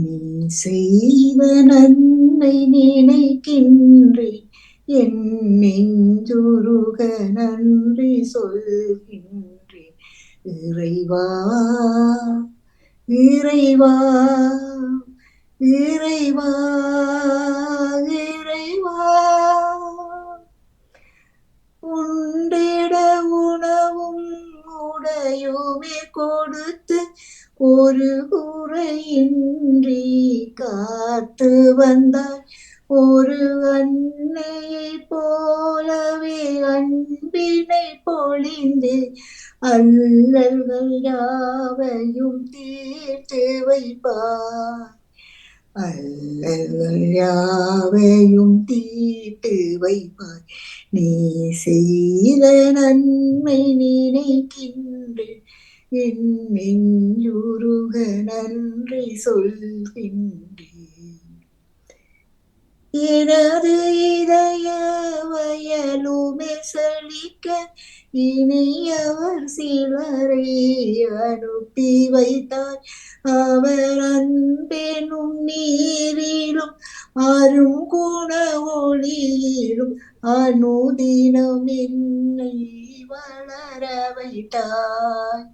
நீ செய்த நன்மை நினைக்கின்றேன், என் நெஞ்சுருக நன்றி சொல்கின்றேன். இறைவா இறைவா இறைவா இறைவா, உண்டிட உணவும் உடையுமே கொடுத்து ஒரு குறையின்றி காத்து வந்தாய். ஒரு அன்னையை போலவே அன்பினை பொழிந்து அல்லல்கள் யாவையும் தீர்த்து வைப்பாய். அல்லல்கள் யாவையும் தீர்த்து வைப்பாய். நீ செய்த நன்மை நினைக்கின்றேன், என் நெஞ்சுருக நன்றி சொல்கின்றேன். எனது இதய வயலுமே செழிக்க இனியவர் சிலரை அனுப்பி வைத்தார். அவர் அன்பெனும் நீரிலும் அரும் குண ஒளியிலும் அனுதினம் என்னை வளர வைத்தாய்.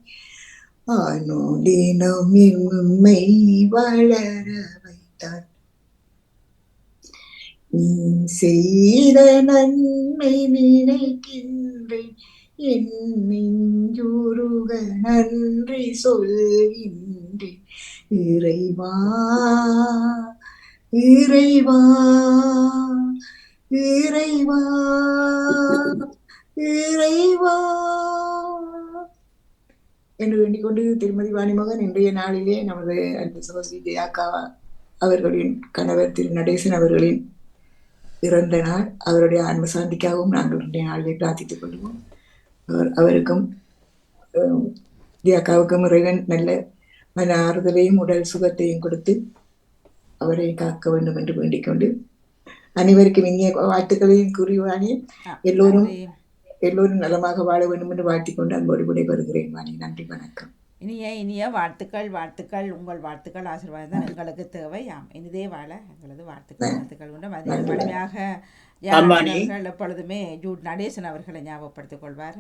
அனுதினம் என்னை வளர வைத்தாய். நீ செய்த நன்மை நினைக்கின்றேன், என் நெஞ்சுருக நன்றி சொல்கின்றேன். இறைவா இறைவா இறைவா இறைவா என்று வேண்டிக் கொண்டு திருமதி வாணிமகன் இன்றைய நாளிலே நமது அன்பு சகோதரி ஜெயாக்கா அவர்களின் கணவர் திரு நடேசன் அவர்களின் இறந்த நாள். அவருடைய ஆன்ம சாந்திக்காகவும் நாங்கள் இன்றைய நாளிலே பிரார்த்தித்துக் கொள்வோம். அவருக்கும் ஜெயாக்காவுக்கும் இறைவன் நல்ல மன ஆறுதலையும் உடல் சுகத்தையும் கொடுத்து அவரை காக்க வேண்டும் என்று வேண்டிக் கொண்டு அனைவருக்கும் இனிய வாழ்த்துக்களையும் கூறிவானே. எல்லோரும் நலமாக வாழ வேண்டும் என்று வாழ்த்திக் கொண்டு அன்போடு விடைபெறுகிறேன் வாணி. நன்றி, வணக்கம். இனிய வாழ்த்துக்கள். உங்கள் வாழ்த்துக்கள் ஆசீர்வாதம் தான் எங்களுக்கு தேவை. இனிதே வாழ எங்களது வாழ்த்துக்கள் உண்டு. வலிமையாக எப்பொழுதுமே ஜூட் நடேசன் அவர்களை ஞாபகப்படுத்திக் கொள்வார்.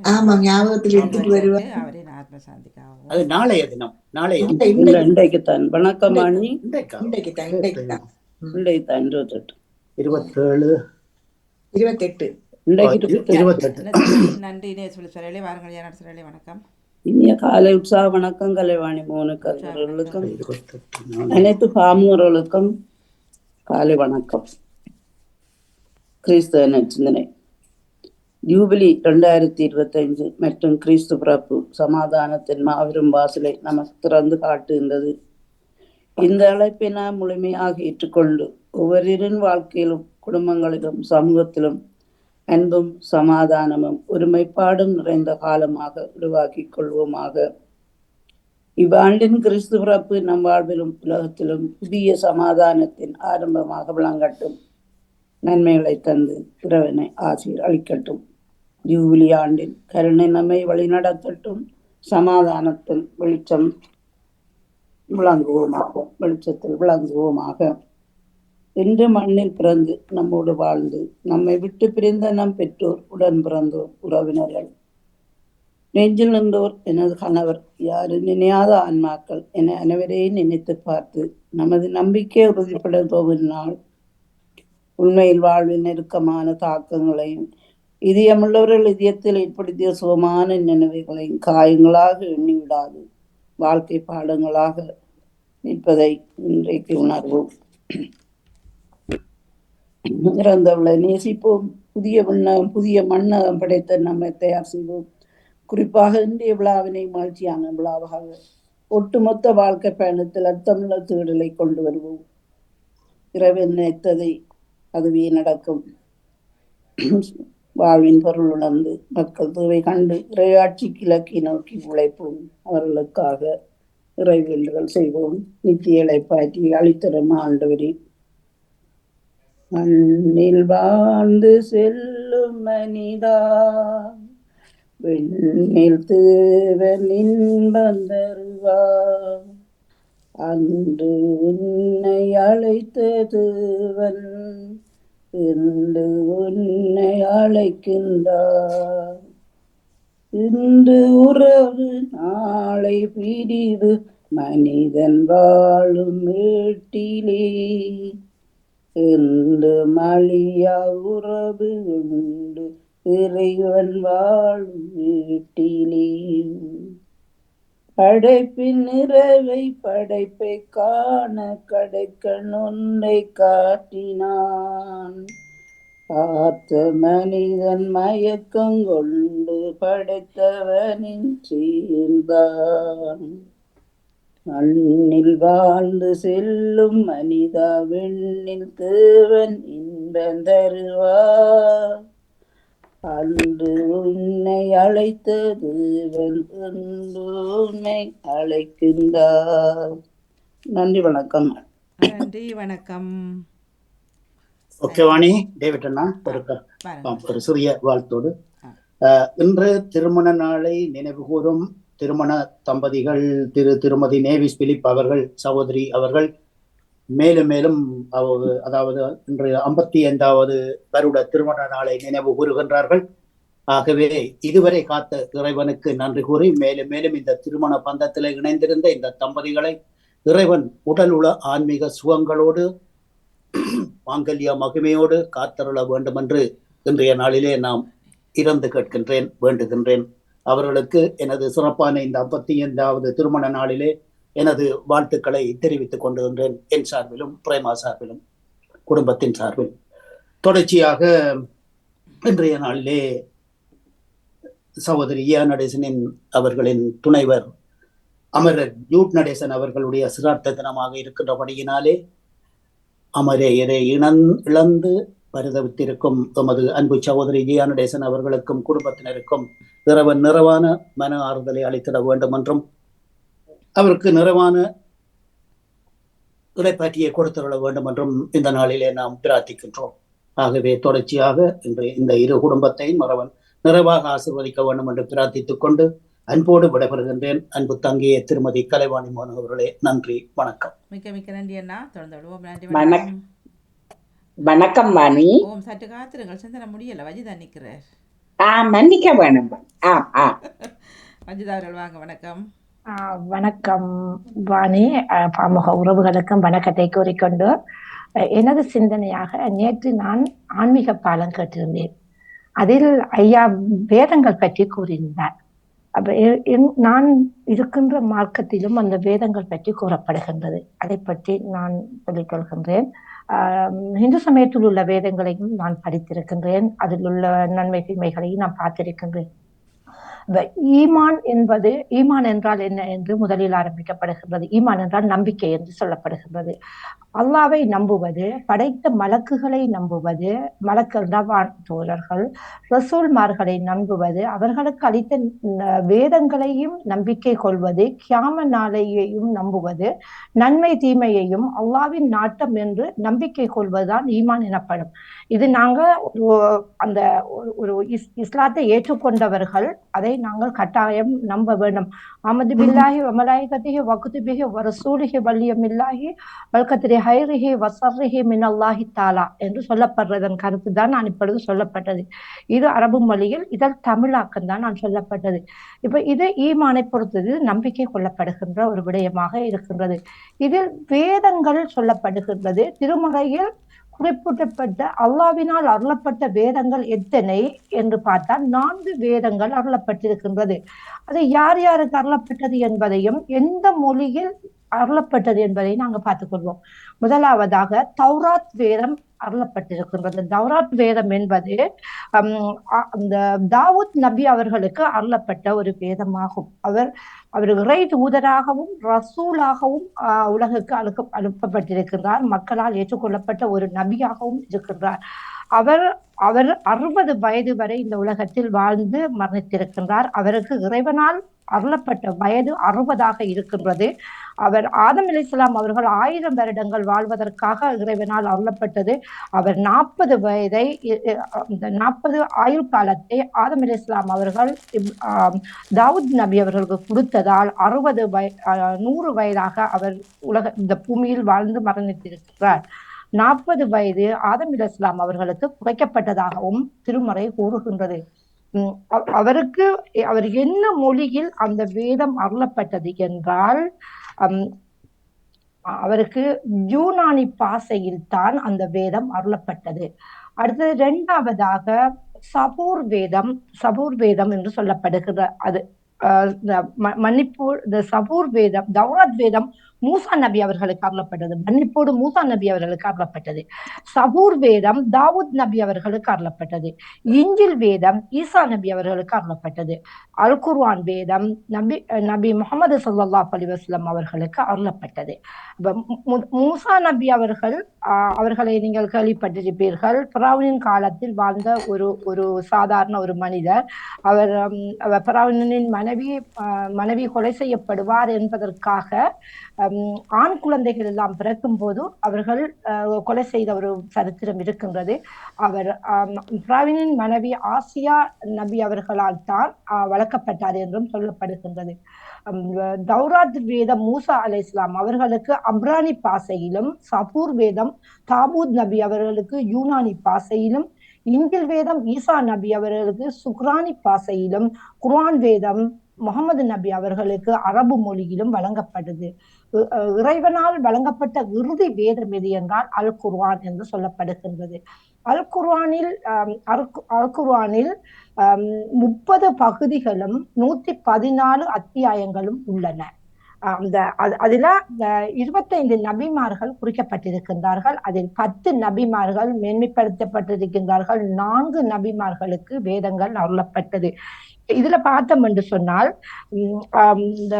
அவரின் ஆத்ம சாந்திக்காகவும். அது நாளைய தினம். இன்றைக்கு தான். வணக்கம் அணி. இன்றைக்கு தான் 27 நன்றி. சொல்லி வாருங்கள். வணக்கம். இனிய காலை உற்சாக வணக்கம் கலைவாணி மோனுக்கு அவர்களுக்கும் அனைத்து பாமூர்களுக்கும் காலை வணக்கம். கிறிஸ்தவ நற்சிந்தனை. ஜூபிலி 2025 மற்றும் கிறிஸ்து பிறப்பு சமாதானத்தின் மாபெரும் வாசலை நமக்கு திறந்து காட்டுகின்றது. இந்த அழைப்பை நாம் முழுமையாக ஏற்றுக்கொண்டு ஒவ்வொருவரின் வாழ்க்கையிலும் குடும்பங்களிலும் சமூகத்திலும் அன்பும் சமாதானமும் ஒருமைப்பாடும் நிறைந்த காலமாக உருவாக்கி கொள்வோமாக. இவ்வாண்டின் கிறிஸ்து பிறப்பு நம் வாழ்விலும் உலகத்திலும் புதிய சமாதானத்தின் ஆரம்பமாக விளங்கட்டும். நன்மைகளை தந்து இறைவனை ஆசீர் அளிக்கட்டும். ஜூபிலி ஆண்டின் கருணை நம்மை வழிநடத்தட்டும். சமாதானத்தில் வெளிச்சத்தில் விளங்குவோமாக. இன்று மண்ணில் பிறந்து நம்மோடு வாழ்ந்து நம்மை விட்டு பிரிந்த நம் பெற்றோர், உடன் பிறந்தோர், உறவினர்கள், நெஞ்சில் நின்றோர், எனது கணவர், யாரும் நினையாத ஆன்மாக்கள் என அனைவரையும் நினைத்து பார்த்து நமது நம்பிக்கை உறுதிப்பட போகும் நாள். உண்மையில் வாழ்வின் நெருக்கமான தாக்கங்களையும் இதயமுள்ளவர்கள் இதயத்தில் ஏற்படுத்திய சுகமான நினைவுகளையும் காயங்களாக எண்ணிவிடாது வாழ்க்கை பாடங்களாக நிற்பதை இன்றைக்கு உணர்வோம். இறந்தவளை நேசிப்போம். புதிய மண்ணகம் படைத்த நம்மை தயார் செய்வோம். குறிப்பாக இன்றைய விழாவினை மகிழ்ச்சியான விழாவாக ஒட்டுமொத்த வாழ்க்கை பயணத்தில் அர்த்தமுள்ள தேடலை கொண்டு வருவோம். இறைவன் நினைத்ததை அதுவே நடக்கும். வாழ்வின் பொருள் உணர்ந்து மக்கள் தேவை கண்டு இறையாட்சி கிழக்கை நோக்கி உழைப்போம். அவர்களுக்காக இறைவேண்டுதல் செய்வோம். நித்திய இழைப்பாற்றி அளித்தரும் ஆண்டவரே, மண்ணில் வாழ்ந்து செல்லும் மனிதா, வெண்ணில் தேவன் இன்பம் தருவார். அன்று உன்னை அழைத்த தேவன் இன்று உன்னை அழைக்கின்றார். இன்று உறவு நாளை பிரிவு மனிதன் வாழும் வீட்டிலே. இன்று மழியா உறவு உண்டு இறைவன் வாழும் வீட்டிலே. படைப்பின் நிறைவை படைப்பை காண கடைக்கண் ஒன்றை காட்டினான். பார்த்த மனிதன் மயக்கம் கொண்டு படைத்தவனின் சேர்ந்தான். மண்ணில் வாழ்ந்து செல்லும் மனிதா, வெண்ணில் தேவன் இன்பம் தருவார். அன்று உன்னை அழைத்த தேவன் இன்று உன்னை அழைக்கின்றார். நன்றி, வணக்கம். நன்றி, வணக்கம். ஓகே வாணி, டேவிட் அண்ணா ஒரு சிறிய வாழ்த்தோடு. இன்று திருமண நாளை நினைவு கூறும் திருமண தம்பதிகள் திருமதி நேவிஸ் பிலிப் அவர்கள், சகோதரி அவர்கள் மேலும் மேலும் அதாவது இன்று 55வது வருட திருமண நாளை நினைவு கூறுகின்றார்கள். ஆகவே இதுவரை காத்த இறைவனுக்கு நன்றி கூறி மேலும் மேலும் இந்த திருமண பந்தத்தில் இணைந்திருந்த இந்த தம்பதிகளை இறைவன் உடல் உள ஆன்மீக சுகங்களோடு மாங்கல்ய மகிமையோடு காத்தருள வேண்டும் என்று இன்றைய நாளிலே நாம் இறந்து கேட்கின்றேன், வேண்டுகின்றேன். அவர்களுக்கு எனது சிறப்பான இந்த 55வது திருமண நாளிலே எனது வாழ்த்துக்களை தெரிவித்துக் கொண்டுகின்றேன். என் சார்பிலும், பிரேமா சார்பிலும், குடும்பத்தின் சார்பில். தொடர்ச்சியாக இன்றைய நாளிலே சகோதரி ஈயா நடேசனின் அவர்களின் துணைவர் அமரர் ஜூட் நடேசன் அவர்களுடைய சிரார்த்த தினமாக இருக்கின்றபடியினாலே அமரையரை இழந்து பரிதவித்திருக்கும் எமது அன்பு சகோதரி ஈயா நடேசன் அவர்களுக்கும் குடும்பத்தினருக்கும் இறைவன் நிறைவான மன ஆறுதலை அளித்திட வேண்டும் என்றும் அவருக்கு நிறைவான இடைப்பாற்றியை கொடுத்துள்ள வேண்டும் என்றும் இந்த நாளிலே நாம் பிரார்த்திக்கின்றோம். ஆகவே தொடர்ச்சியாக இன்று இந்த இரு குடும்பத்தையும் இறைவன் நிறைவாக ஆசீர்வதிக்க வேண்டும் என்று பிரார்த்தித்துக் கொண்டு அன்போடு விடைபெறுகின்றேன். அன்பு தங்கிய திருமதி கலைவாணி மோகன் அவர்களே, நன்றி, வணக்கம். மிக்க மிக்க நன்றி அண்ணா. தொடர்ந்து விடுவோம். நன்றி, வணக்கம். வணக்கம் வாணி. ஓம், சற்று காத்திருங்கள், சிந்தனை முடியல. வஜிதா நிற்கிறார். மன்னிக்க வேணும். வஜிதா அவர்கள் வாங்க. வணக்கம். வணக்கம் வாணி. பாமுக உறவுகளுக்கும் வணக்கத்தை கூறிக்கொண்டு, எனது சிந்தனையாக நேற்று நான் ஆன்மீக பாலம் கேட்டிருந்தேன். அதில் ஐயா வேதங்கள் பற்றி கூறியிருந்தார். நான் இருக்கின்ற மார்க்கத்திலும் அந்த வேதங்கள் பற்றி கூறப்படுகின்றது. அதை பற்றி நான் சொல்லிக் கொள்கின்றேன். இந்து சமயத்தில் உள்ள வேதங்களையும் நான் படித்திருக்கின்றேன். அதில் உள்ள நன்மை தீமைகளையும் நான் பார்த்திருக்கின்றேன். ஈமான் என்றால் என்ன என்று முதலில் ஆரம்பிக்கப்படுகின்றது. ஈமான் என்றால் நம்பிக்கை என்று சொல்லப்படுகின்றது. அல்லாவை நம்புவது, படைத்த மலக்குகளை நம்புவது, மலக்குகள் தோழர்கள், ரசூல்மார்களை நம்புவது, அவர்களுக்கு அளித்த வேதங்களையும் நம்பிக்கை கொள்வது, கியாம நாளையையும் நம்புவது, நன்மை தீமையையும் அல்லாவின் நாட்டம் என்று நம்பிக்கை கொள்வதுதான் ஈமான் எனப்படும். இது நாங்க அந்த ஒரு இஸ்லாத்தை ஏற்றுக்கொண்டவர்கள் அதை நாங்கள் கட்டாயம் நம்ப வேண்டும். அமது பில்லாஹி வமலாயிகத்திஹி வகுதுபிஹி வரசூலிஹி வல்லியமில்லாஹி வல்கத்திரி ஹைரிஹி வசர்ரிஹி மினல்லாஹி தாலா என்று சொல்லப்படுறதன் கருத்து தான் நான் இப்பொழுது சொல்லப்பட்டது. இது அரபு மொழியில் இதழ் தமிழாக்கம் தான் நான் சொல்லப்பட்டது. இப்ப இது ஈமானை பொறுத்தது நம்பிக்கை கொள்ளப்படுகின்ற ஒரு விடயமாக இருக்கின்றது. இதில் வேதங்கள் சொல்லப்படுகின்றது. திருமறையில் குறிப்பிடப்பட்ட அல்லாவினால் அருளப்பட்ட வேதங்கள் எத்தனை என்று பார்த்தால் 4 வேதங்கள் அருளப்பட்டிருக்கின்றது. அது யார் யாருக்கு அருளப்பட்டது என்பதையும் எந்த மொழியில் அருளப்பட்டது என்பதை நாங்கள் பார்த்துக் கொள்வோம். முதலாவதாக தௌராத் வேதம் அருளப்பட்டிருக்கின்றது. தௌராத் வேதம் என்பது அந்த தாவூத் நபி அவர்களுக்கு அருளப்பட்ட ஒரு வேதமாகும். அவர் இறை தூதராகவும் ரசூலாகவும் உலகுக்கு அனுப்பப்பட்டிருக்கின்றார். மக்களால் ஏற்றுக்கொள்ளப்பட்ட ஒரு நபியாகவும் இருக்கின்றார். அவர் 60 வயது வரை இந்த உலகத்தில் வாழ்ந்து மரணித்திருக்கின்றார். அவருக்கு இறைவனால் அருளப்பட்ட வயது 60ஆக இருக்கின்றது. அவர் ஆதம் அலைஹிஸ்ஸலாம் அவர்கள் 1000 வருடங்கள் வாழ்வதற்காக இறைவனால் அருளப்பட்டது. அவர் 40 வயதை, இந்த 40 ஆயுள் காலத்தை ஆதம் அலைஹிஸ்ஸலாம் அவர்கள் தாவூத் நபி அவர்களுக்கு கொடுத்ததால் 100 வயதாக அவர் இந்த பூமியில் வாழ்ந்து மரணித்திருக்கிறார். 40 வயது ஆதம் அலைஹிஸ்ஸலாம் அவர்களுக்கு குறைக்கப்பட்டதாகவும் திருமறை கூறுகின்றது. அவர் என்ன மொழியில் அந்த வேதம் அருளப்பட்டது என்றால் அவருக்கு யூனானி பாஷையில் தான் அந்த வேதம் அருளப்பட்டது. அடுத்தது 2வது சபூர் வேதம் என்று சொல்லப்படுகிற அது மன்னிப்போர் சபூர் வேதம். தௌராத் வேதம் மூசா நபி அவர்களுக்கு அருளப்பட்டது. மன்னிப்போடு மூசா நபி அவர்களுக்கு அருளப்பட்டது. சபூர் வேதம் தாவூத் நபி அவர்களுக்கு அருளப்பட்டது. இஞ்சில் வேதம் ஈசா நபி அவர்களுக்கு அருளப்பட்டது. அல் குர்ஆன் வேதம் நபி முஹம்மது ஸல்லல்லாஹு அலைஹி வஸல்லம் அவர்களுக்கு அருளப்பட்டது. மூசா நபி அவர்களை நீங்கள் கேள்விப்பட்டிருப்பீர்கள். ஃபிரௌனின் காலத்தில் வாழ்ந்த ஒரு சாதாரண ஒரு மனிதர். அவர் ஃபிரௌனின் மனைவி கொலை செய்யப்படுவார் என்பதற்காக ஆண் குழந்தைகள் எல்லாம் பிறக்கும் போது அவர்கள் கொலை செய்த ஒரு சரித்திரம் இருக்கின்றது. அவர் ஃபிரௌனின் மனைவி ஆசியா நபி அவர்களால் தான் வளர்க்கப்பட்டார் என்றும் சொல்லப்படுகின்றது. தௌராத் வேதம் மூசா அலைஹிஸ்ஸலாம் அவர்களுக்கு அப்ரானி பாஷையிலும், சபூர் வேதம் தாவூத் நபி அவர்களுக்கு யூனானி பாஷையிலும், இஞ்சில் வேதம் ஈசா நபி அவர்களுக்கு சுக்ரானி பாஷையிலும், குர்ஆன் வேதம் முகமது நபி அவர்களுக்கு அரபு மொழியிலும் வழங்கப்பட்டது. இறைவனால் வழங்கப்பட்ட இறுதி வேதம் எது என்றால் அல் குர்ஆன் என்று சொல்லப்படுகின்றது. அல் குர்ஆனில் 30 பகுதிகளும் 114 அத்தியாயங்களும் உள்ளன. அதுல 25 நபிமார்கள் குறிக்கப்பட்டிருக்கின்றார்கள். அதில் 10 நபிமார்கள் மேன்மைப்படுத்தப்பட்டிருக்கின்றார்கள். 4 நபிமார்களுக்கு வேதங்கள் அருளப்பட்டது. இதுல பார்த்தோம் என்று சொன்னால் இந்த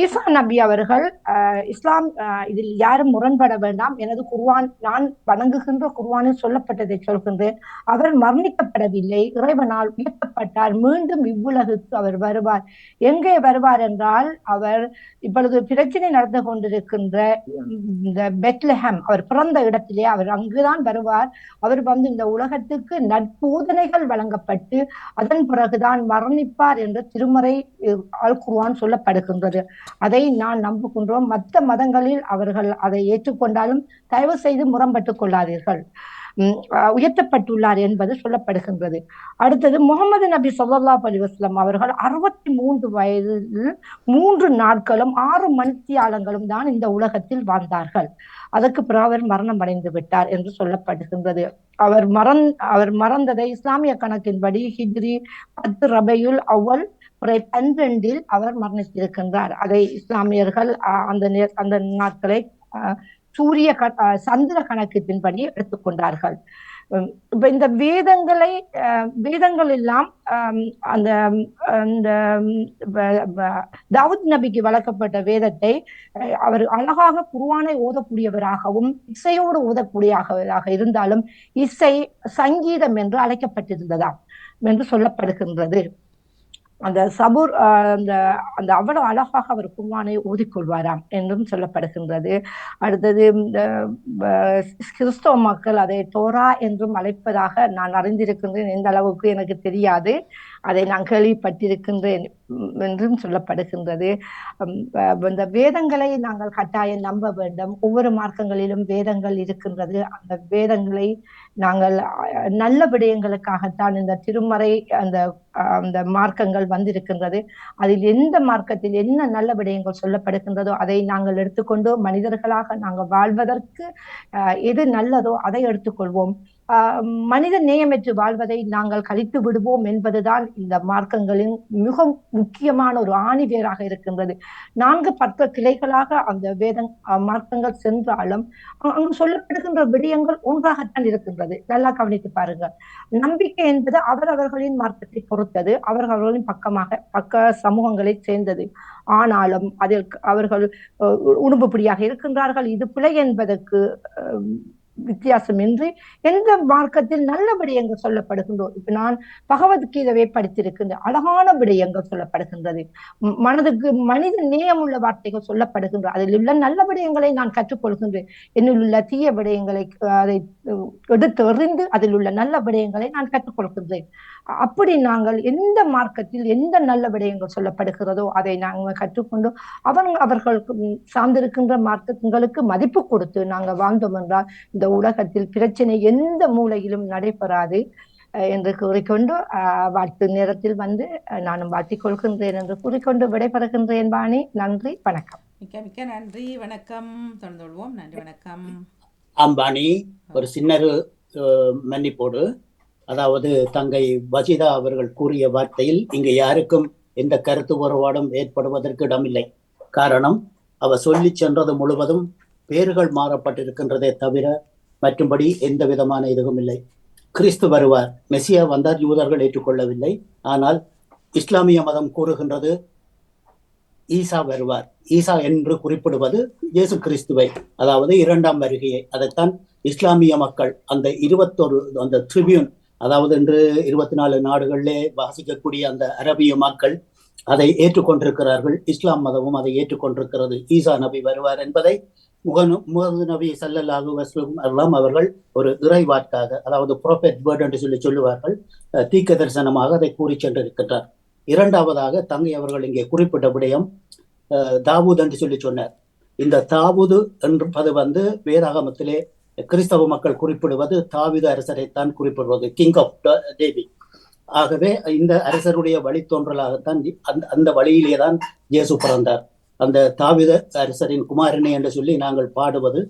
ஈசா நபி அவர்கள் இஸ்லாம் இதில் யாரும் முரண்பட வேண்டாம். எனது குர்ஆன், நான் வணங்குகின்ற குர்ஆனில் சொல்லப்பட்டதை சொல்கின்றேன். அவர் மரணிக்கப்படவில்லை, இறைவனால் உயர்த்தப்பட்டார். மீண்டும் இவ்வுலகுக்கு அவர் வருவார். எங்கே வருவார் என்றால் அவர் இப்பொழுது பிரச்சனை நடந்து கொண்டிருக்கின்ற இந்த பெத்லஹேம், அவர் பிறந்த இடத்திலே அவர் அங்குதான் வருவார். அவர் வந்து இந்த உலகத்துக்கு நற்போதனைகள் வழங்கப்பட்டு அதன் பிறகுதான் மரணிப்பார் என்று திருமறை அல் குர்ஆன் சொல்லப்படுகின்றது. அதை நான் நம்புகின்றோம். மற்ற மதங்களில் அவர்கள் அதை ஏற்றுக்கொண்டாலும் தயவு செய்து முரண்பட்டுக் கொள்ளாதீர்கள். உயர்த்தப்பட்டுள்ளார் என்பது சொல்லப்படுகின்றது. அடுத்தது முகமது நபி ஸல்லல்லாஹு அலைஹி வஸல்லம் அவர்கள் 63 வயதில் 3 நாட்களும் 6 மணித்தியாலங்களும் தான் இந்த உலகத்தில் வாழ்ந்தார்கள். அதற்கு பிறகு அவர் மரணம் அடைந்து விட்டார் என்று சொல்லப்படுகின்றது. அவர் மறந்ததை இஸ்லாமிய கணக்கின்படி ஹிஜ்ரி 10 ரபியுல் அவ்வல் 12 அவர் மரணித்திருக்கின்றார். அதை இஸ்லாமியர்கள் அந்த நாட்களை சந்திர கணக்கத்தின்படி எடுத்துக்கொண்டார்கள். இப்ப இந்த வேதங்கள் எல்லாம் அந்த அந்த தாவூத் நபிக்கு வழங்கப்பட்ட வேதத்தை அவர் அழகாக குர்ஆனை ஓதக்கூடியவராகவும் இசையோடு ஓதக்கூடியவராக இருந்தாலும் இசை சங்கீதம் என்று அழைக்கப்பட்டிருந்ததாம் என்று சொல்லப்படுகின்றது. அந்த சபூர் அந்த அந்த அவ்வளவு அழகாக அவர் குர்ஆனை ஓதிக்கொள்வாராம் என்றும் சொல்லப்படுகின்றது. அடுத்தது இந்த கிறிஸ்தவ மக்கள் அதை தோரா என்றும் அழைப்பதாக நான் அறிந்திருக்கின்றேன். எந்த அளவுக்கு எனக்கு தெரியாது, அதை நான் கேள்விப்பட்டிருக்கின்றேன் என்றும் சொல்லப்படுகின்றது. இந்த வேதங்களை நாங்கள் கட்டாயம் நம்ப வேண்டும். ஒவ்வொரு மார்க்கங்களிலும் வேதங்கள் இருக்கின்றது. அந்த வேதங்களை நாங்கள் நல்ல விடயங்களுக்காகத்தான் இந்த திருமறை அந்த அந்த மார்க்கங்கள் வந்திருக்கின்றது. அதில் எந்த மார்க்கத்தில் என்ன நல்ல விடயங்கள் சொல்லப்படுகின்றதோ அதை நாங்கள் எடுத்துக்கொண்டு மனிதர்களாக நாங்கள் வாழ்வதற்கு எது நல்லதோ அதை எடுத்துக்கொள்வோம். மனித நேயமற்று வாழ்வதை நாங்கள் கழித்து விடுவோம் என்பதுதான் இந்த மார்க்கங்களின் மிக முக்கியமான ஒரு ஆணிவேராக இருக்கின்றது. 4 கிளைகளாக அந்த மார்க்கங்கள் சென்றாலும் அங்கு சொல்லப்படுகின்ற விடயங்கள் ஒன்றாகத்தான் இருக்கின்றது. நல்லா கவனித்து பாருங்கள். நம்பிக்கை என்பது அவரவர்களின் மார்க்கத்தை பொறுத்தது, அவர்களின் பக்க சமூகங்களை சேர்ந்தது. ஆனாலும் அதில் அவர்கள் உணவுப்படியாக இருக்கின்றார்கள். இது பிழை என்பதற்கு வித்தியாசமின்றி எந்த மார்க்கத்தில் நல்ல விடயங்கள் சொல்லப்படுகின்றோம். இப்ப நான் பகவத்கீதையை படித்திருக்கின்ற அழகான விடயங்கள் சொல்லப்படுகின்றது. மனதுக்கு மனித நேயமுள்ள வார்த்தைகள் சொல்லப்படுகின்ற அதில் உள்ள நல்ல விடயங்களை நான் கற்றுக்கொள்கின்றேன். என்னில் உள்ள தீய விடயங்களை அதை எடுத்து எறிந்து அதில் உள்ள நல்ல விடயங்களை நான் கற்றுக்கொள்கின்றேன். அப்படி நாங்கள் எந்த மார்க்கத்தில் எந்த நல்ல விடயங்கள் சொல்லப்படுகிறதோ அதை நாங்கள் கற்றுக்கொண்டு அவர்களுக்கு சார்ந்திருக்கின்ற மார்க்கங்களுக்கு மதிப்பு கொடுத்து நாங்கள் வாழ்ந்தோம் என்றால் இந்த உலகத்தில் பிரச்சனை எந்த மூலையிலும் நடைபெறாது என்று கூறிக்கொண்டு வாழ்த்து நேரத்தில் வந்து நானும் வாழ்த்திக் கொள்கின்றேன் என்று கூறிக்கொண்டு விடைபெறுகின்றேன். வாணி, நன்றி, வணக்கம். மிக்க மிக்க நன்றி, வணக்கம். தொடர்ந்து கொள்வோம். நன்றி, வணக்கம். ஆம்பாணி, ஒரு சின்ன மன்னிப்போடு, அதாவது தங்கை வஜிதா அவர்கள் கூறிய வார்த்தையில் இங்கு யாருக்கும் எந்த கருத்து வேறுபாடும் ஏற்படுவதற்கு இடமில்லை. காரணம், அவர் சொல்லி சென்றது முழுவதும் பேர்கள் மாறப்பட்டிருக்கின்றதே தவிர மற்றும்படி எந்த விதமான இதுவும் இல்லை. கிறிஸ்து வருவார், மெசியா வந்தார், யூதர்கள் ஏற்றுக்கொள்ளவில்லை. ஆனால் இஸ்லாமிய மதம் கூறுகின்றது ஈசா வருவார். ஈசா என்று குறிப்பிடுவது இயேசு கிறிஸ்துவை, அதாவது 2ஆம் வருகையை. அதைத்தான் இஸ்லாமிய மக்கள் அந்த 21 அந்த ட்ரிபியூன், அதாவது இன்று 24 நாடுகளிலே வாசிக்கக்கூடிய அந்த அரபிய மக்கள் அதை ஏற்றுக்கொண்டிருக்கிறார்கள். இஸ்லாம் மதமும் அதை ஏற்றுக்கொண்டிருக்கிறது. ஈசா நபி வருவார் என்பதை முகமது நபி ஸல்லல்லாஹு அலைஹி வஸல்லம் அவர்கள் ஒரு இறைவாக்காக, அதாவது ப்ரோஃபெட் வேர்ட் என்று சொல்லுவார்கள், தீர்க்க தரிசனமாக அதை கூறி சென்றிருக்கின்றார். 2ஆவதாக தங்கை அவர்கள் இங்கே குறிப்பிட்ட விடயம் தாவூத் என்று சொன்னார். இந்த தாவூது என்பது வேதாகமத்திலே கிறிஸ்தவ மக்கள் குறிப்பிடுவது தாவீது அரசரைத்தான் குறிப்பிடுவது, கிங் ஆஃப் டேவிட். ஆகவே இந்த அரசருடைய வழித்தோன்றலாகத்தான் அந்த வழியிலேதான் இயேசு பிறந்தார். அந்த தாவீது அரசரின் குமாரனே என்று சொல்லி நாங்கள் பாடுவது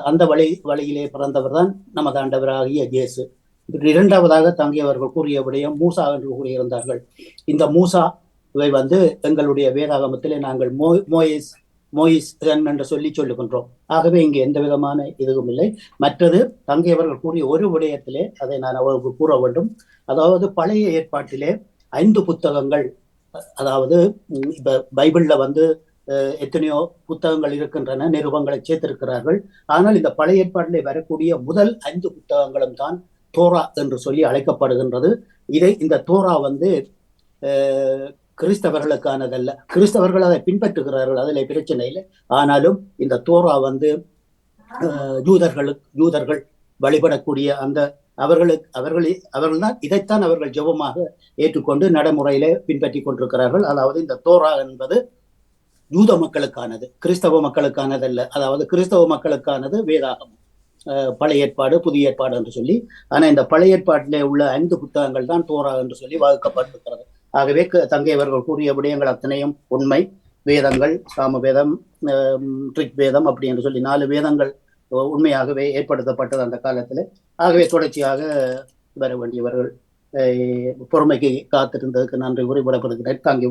அந்த வழியிலே பிறந்தவர் தான் நமது ஆண்டவராகிய இயேசு. 2ஆவதாக தங்கை அவர்கள் கூறிய விடயம் மூசா என்று கூறியிருந்தார்கள். இந்த மூசாவை எங்களுடைய வேதாகமத்திலே நாங்கள் மோயிஸ் என்று சொல்லுகின்றோம். ஆகவே இங்கே எந்த விதமான இதுவும் இல்லை. மற்றது தங்கை அவர்கள் கூறிய ஒரு விடயத்திலே அதை நான் அவருக்கு கூற வேண்டும். அதாவது பழைய ஏற்பாட்டிலே 5 புத்தகங்கள், அதாவது இப்ப பைபிள்ல எத்தனையோ புத்தகங்கள் இருக்கின்றன, நிருபங்களை சேர்த்திருக்கிறார்கள். ஆனால் இந்த பழைய ஏற்பாட்டிலே வரக்கூடிய முதல் 5 புத்தகங்களும் தான் தோரா என்று சொல்லி அழைக்கப்படுகின்றது. இந்த தோரா கிறிஸ்தவர்களுக்கானதல்ல. கிறிஸ்தவர்கள் அதை பின்பற்றுகிறார்கள், அதில் பிரச்சனை இல்லை. ஆனாலும் இந்த தோரா யூதர்கள் வழிபடக்கூடிய அந்த அவர்கள் தான் இதைத்தான் அவர்கள் ஜெபமாக ஏற்றுக்கொண்டு நடைமுறையில பின்பற்றி கொண்டிருக்கிறார்கள். அதாவது இந்த தோரா என்பது யூத மக்களுக்கானது, கிறிஸ்தவ மக்களுக்கானதல்ல. அதாவது கிறிஸ்தவ மக்களுக்கானது வேதாகம், பழைய ஏற்பாடு, புதிய ஏற்பாடு என்று சொல்லி. ஆனா இந்த பழைய ஏற்பாட்டிலே உள்ள 5 புத்தகங்கள் தான் தோரா என்று சொல்லி வகுக்கப்பட்டிருக்கிறது. ஆகவே தங்கை அவர்கள் கூறிய விடயங்கள் அத்தனையும் உண்மை. வேதங்கள், சாம வேதம், ட்ரிக் வேதம் அப்படி என்று சொல்லி 4 வேதங்கள் உண்மையாகவே ஏற்படுத்தப்பட்டது அந்த காலத்தில். ஆகவே தொடர்ச்சியாக வர வேண்டியவர்கள் பொறுமைக்கு காத்திருந்ததுக்கு நன்றி உரைபடப்படுகிறேன்.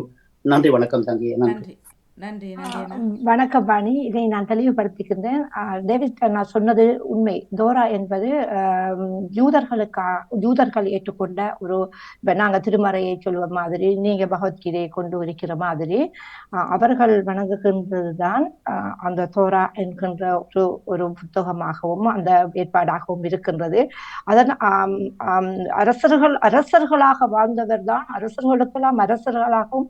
நன்றி, வணக்கம் தங்கி. நன்றி. நன்றி நன்றி அண்ணா. வணக்கம் வாணி, இதை நான் தெளிவுபடுத்திக்கின்றேன். டேவிட் நான் சொன்னது உண்மை. தோரா என்பது யூதர்கள் ஏற்றுக்கொண்ட ஒரு, இப்ப நாங்க திருமறையை சொல்லுவ மாதிரி, நீங்க பகவத்கீதையை கொண்டு இருக்கிற மாதிரி அவர்கள் வணங்குகின்றதுதான் அந்த தோரா என்கின்ற ஒரு புத்தகமாகவும் அந்த ஏற்பாடாகவும் இருக்கின்றது. அதன் அரசர்களாக வாழ்ந்தவர் தான், அரசர்களுக்கெல்லாம் அரசர்களாகவும்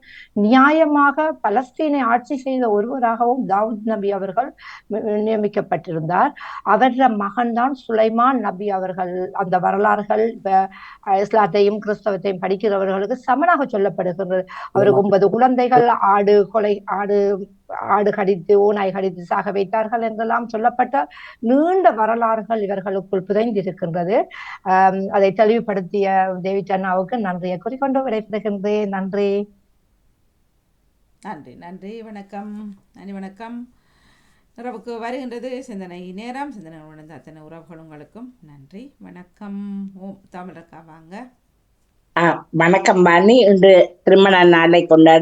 நியாயமாக பலஸ்தீனை ஆட்சி செய்த ஒருவராகவும் தாவூத் நபி அவர்கள் நியமிக்கப்பட்டிருந்தார். அவர மகன்தான் சுலைமான் நபி அவர்கள். அந்த வரலாறுகள் இஸ்லாத்தையும் கிறிஸ்தவத்தையும் படிக்கிறவர்களுக்கு சமனாக சொல்லப்படுகிறது. அவருக்கு 9 குழந்தைகள், ஆடு கடித்து ஓநாய் கடித்து சாக வைத்தார்கள் என்றெல்லாம் சொல்லப்பட்ட நீண்ட வரலாறுகள் இவர்களுக்குள் புதைந்திருக்கின்றது. அதை தெளிவுபடுத்திய டேவிட் அண்ணாவுக்கு நன்றியை கூறிக்கொண்டு விடைபெறுகின்றேன். நன்றி நன்றி நன்றி. வணக்கம் நன்றி. வணக்கம். நிறைவுக்கு வருகின்றது சிந்தனை நேரம். சிந்தனை உணர்ந்த அத்தனை உறவுகள் உங்களுக்கும் நன்றி. வணக்கம். ஓம் தமிழக்கா வாங்க. வணக்கம் வாணி. இன்று திருமண நாளை கொண்டாடி